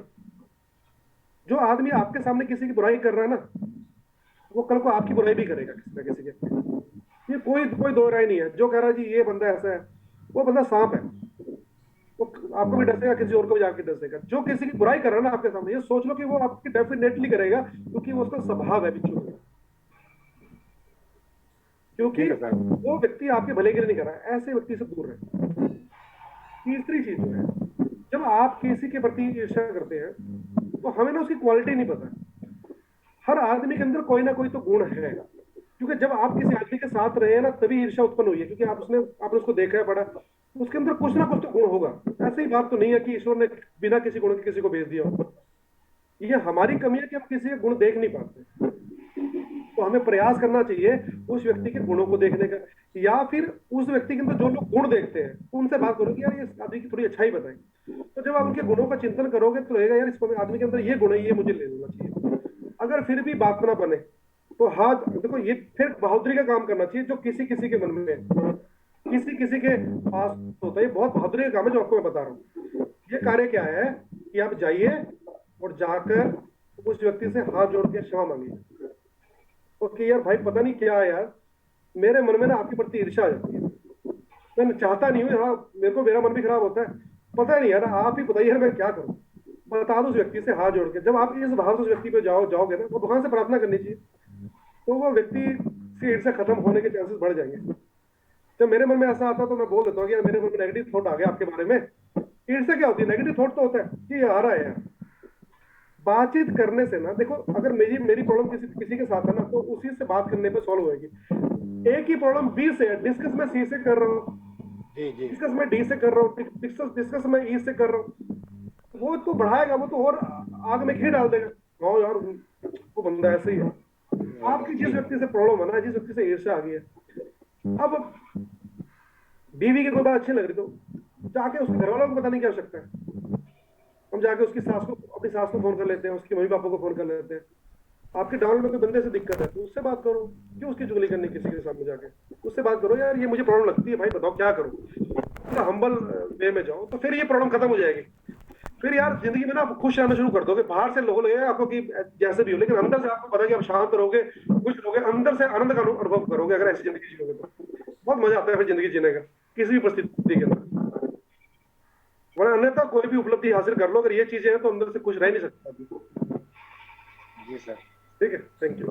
जो आदमी आपके सामने किसी की बुराई कर रहा है ना, वो कल को आपकी बुराई भी करेगा किसी ना किसी के। ये कोई कोई दो राय नहीं है। जो कह रहा है जी ये बंदा ऐसा है, वो बंदा सांप है, वो आपको भी डसेगा, किसी और को भी जाके डसेगा। जो किसी की बुराई कर रहा है ना आपके सामने, ये सोच लो कि वो आपकी डेफिनेटली करेगा, क्योंकि वो उसका स्वभाव है बिच्छू का। क्योंकि वो व्यक्ति आपके भले के लिए नहीं कर रहा है, ऐसे व्यक्ति से दूर रहे। तीसरी चीज जो है, जब आप किसी के प्रति ईर्ष्या करते हैं, तो हमें ना उसकी क्वालिटी नहीं पता। हर आदमी के अंदर कोई ना कोई तो गुण है। क्योंकि जब आप किसी आदमी के साथ रहे हैं ना, तभी ईर्ष्या उत्पन्न हुई है, क्योंकि आपने उसको देखा है, पढ़ा, उसके अंदर कुछ ना कुछ तो गुण होगा। ऐसी बात तो नहीं है कि ईश्वर ने बिना किसी गुण के किसी को भेज दिया हो। ये हमारी कमी है कि हम किसी के गुण देख नहीं पाते। तो हमें प्रयास करना चाहिए उस व्यक्ति के गुणों को देखने का, या फिर उस व्यक्ति के अंदर जो लोग गुण देखते हैं उनसे बात करो कि यार ये आदमी की थोड़ी अच्छाई बताएं। तो जब आप उनके गुणों का चिंतन करोगे तो रहेगा यार इस आदमी के अंदर ये गुण है, ये मुझे ले लेना चाहिए। अगर फिर भी बात ना बने तो हाथ देखो, ये फिर बहादुरी का काम करना चाहिए। जो किसी किसी के मन में, किसी किसी के पास होता है, ये बहुत बहादुरी का काम है जो आपको मैं बता रहा हूँ। ये कार्य क्या है कि आप जाइए और जाकर उस व्यक्ति से हाथ जोड़ के क्षमा मांगिए। ओके यार भाई, पता नहीं क्या है यार, मेरे मन में ना आपके प्रति ईर्ष्या आ जाती है। मैं चाहता नहीं हूँ, हाँ मेरे को मेरा मन भी खराब होता है, पता नहीं यार, आप ही बताइए यार मैं क्या करूँ। बता दो उस व्यक्ति से हाथ जोड़ के। जब आप इस भाव से उस व्यक्ति पे जाओगे ना, वो भगवान से प्रार्थना करनी चाहिए, तो वो व्यक्ति से ईर्ष्या खत्म होने के चांसेस बढ़ जाएंगे। जब मेरे मन में ऐसा आता है तो मैं बोल देता हूँ कि यार मेरे मन में नेगेटिव थॉट आ गया आपके बारे में। ईर्ष्या क्या होती है? नेगेटिव थॉट तो होता है कि ये आ रहा है यार। बातचीत करने से ना, देखो अगर मेरी प्रॉब्लम किसी के साथ है ना, तो उसी से बात करने पे सॉल्व होएगी। एक ही प्रॉब्लम बी से है, डिस्कस मैं सी से कर रहा हूँ, डिस्कस मैं डी से कर रहा हूँ, डिस्कस मैं ई से कर रहा हूँ, वो तो बढ़ाएगा, वो तो और आग में घी डाल देगा। हाँ यार वो बंदा ऐसे ही है। आपकी जिस व्यक्ति से प्रॉब्लम है ना, जिस व्यक्ति से ईर्ष्या आ गई है, अब बीवी की कोई बात अच्छी लग रही तो जाके उसके घर वालों को पता नहीं क्या आवश्यकता है। हम जाके उसकी सास को, अपनी सास को फोन कर लेते हैं, उसके मम्मी पापा को फोन कर लेते हैं। आपके डाउन में कोई बंदे से दिक्कत है तो उससे बात करो, क्यों उसकी चुगली करनी किसी के सामने जाके। उससे बात करो, यार ये मुझे प्रॉब्लम लगती है भाई, बताओ क्या करूं। पूरा हम्बल वे में जाओ, तो फिर ये प्रॉब्लम खत्म हो जाएगी। फिर यार जिंदगी में ना आप खुश रहना शुरू कर दोगे। बाहर से लोग लगेगा आपको कि जैसे भी हो, लेकिन अंदर से आपको पता है कि आप शांत रहोगे, खुश रहोगे, अंदर से आनंद का अनुभव करोगे। अगर ऐसी जिंदगी जियोगे तो बहुत मजा आता है फिर जिंदगी जीने का, किसी भी परिस्थिति के अंदर। वरना अन्यथा कोई भी उपलब्धि हासिल कर लो, अगर ये चीजें हैं तो अंदर से खुश रह नहीं सकता। जी सर, ठीक है, थैंक यू।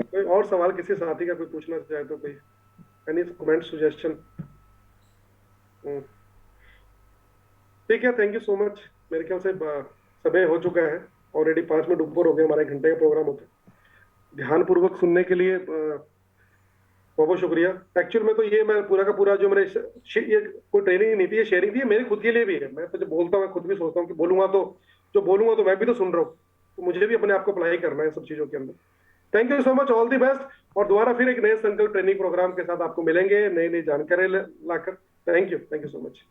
कोई और सवाल किसी साथी का कोई पूछना चाहे तो, कोई एनी कमेंट सजेशन? ठीक है, थैंक यू सो मच। मेरे ख्याल से समय हो चुका है ऑलरेडी, 5 मिनट ऊपर हो गए, हमारे घंटे का प्रोग्राम होता है। ध्यानपूर्वक सुनने के लिए बहुत बहुत शुक्रिया। एक्चुअल में तो ये मैं पूरा का पूरा जो मैंने ये कोई ट्रेनिंग नहीं थी, ये शेयरिंग थी, मेरी खुद के लिए भी है। मैं तो जब बोलता हूँ, खुद भी सोचता हूँ कि बोलूंगा तो, जो बोलूंगा तो मैं भी तो सुन रहा हूँ, तो मुझे भी अपने आप को अप्लाई करना है सब चीजों के अंदर। Thank you so much, all the best. और दोबारा फिर एक नए संकल्प ट्रेनिंग प्रोग्राम के साथ आपको मिलेंगे, नई नई जानकारी लाकर। Thank you so much.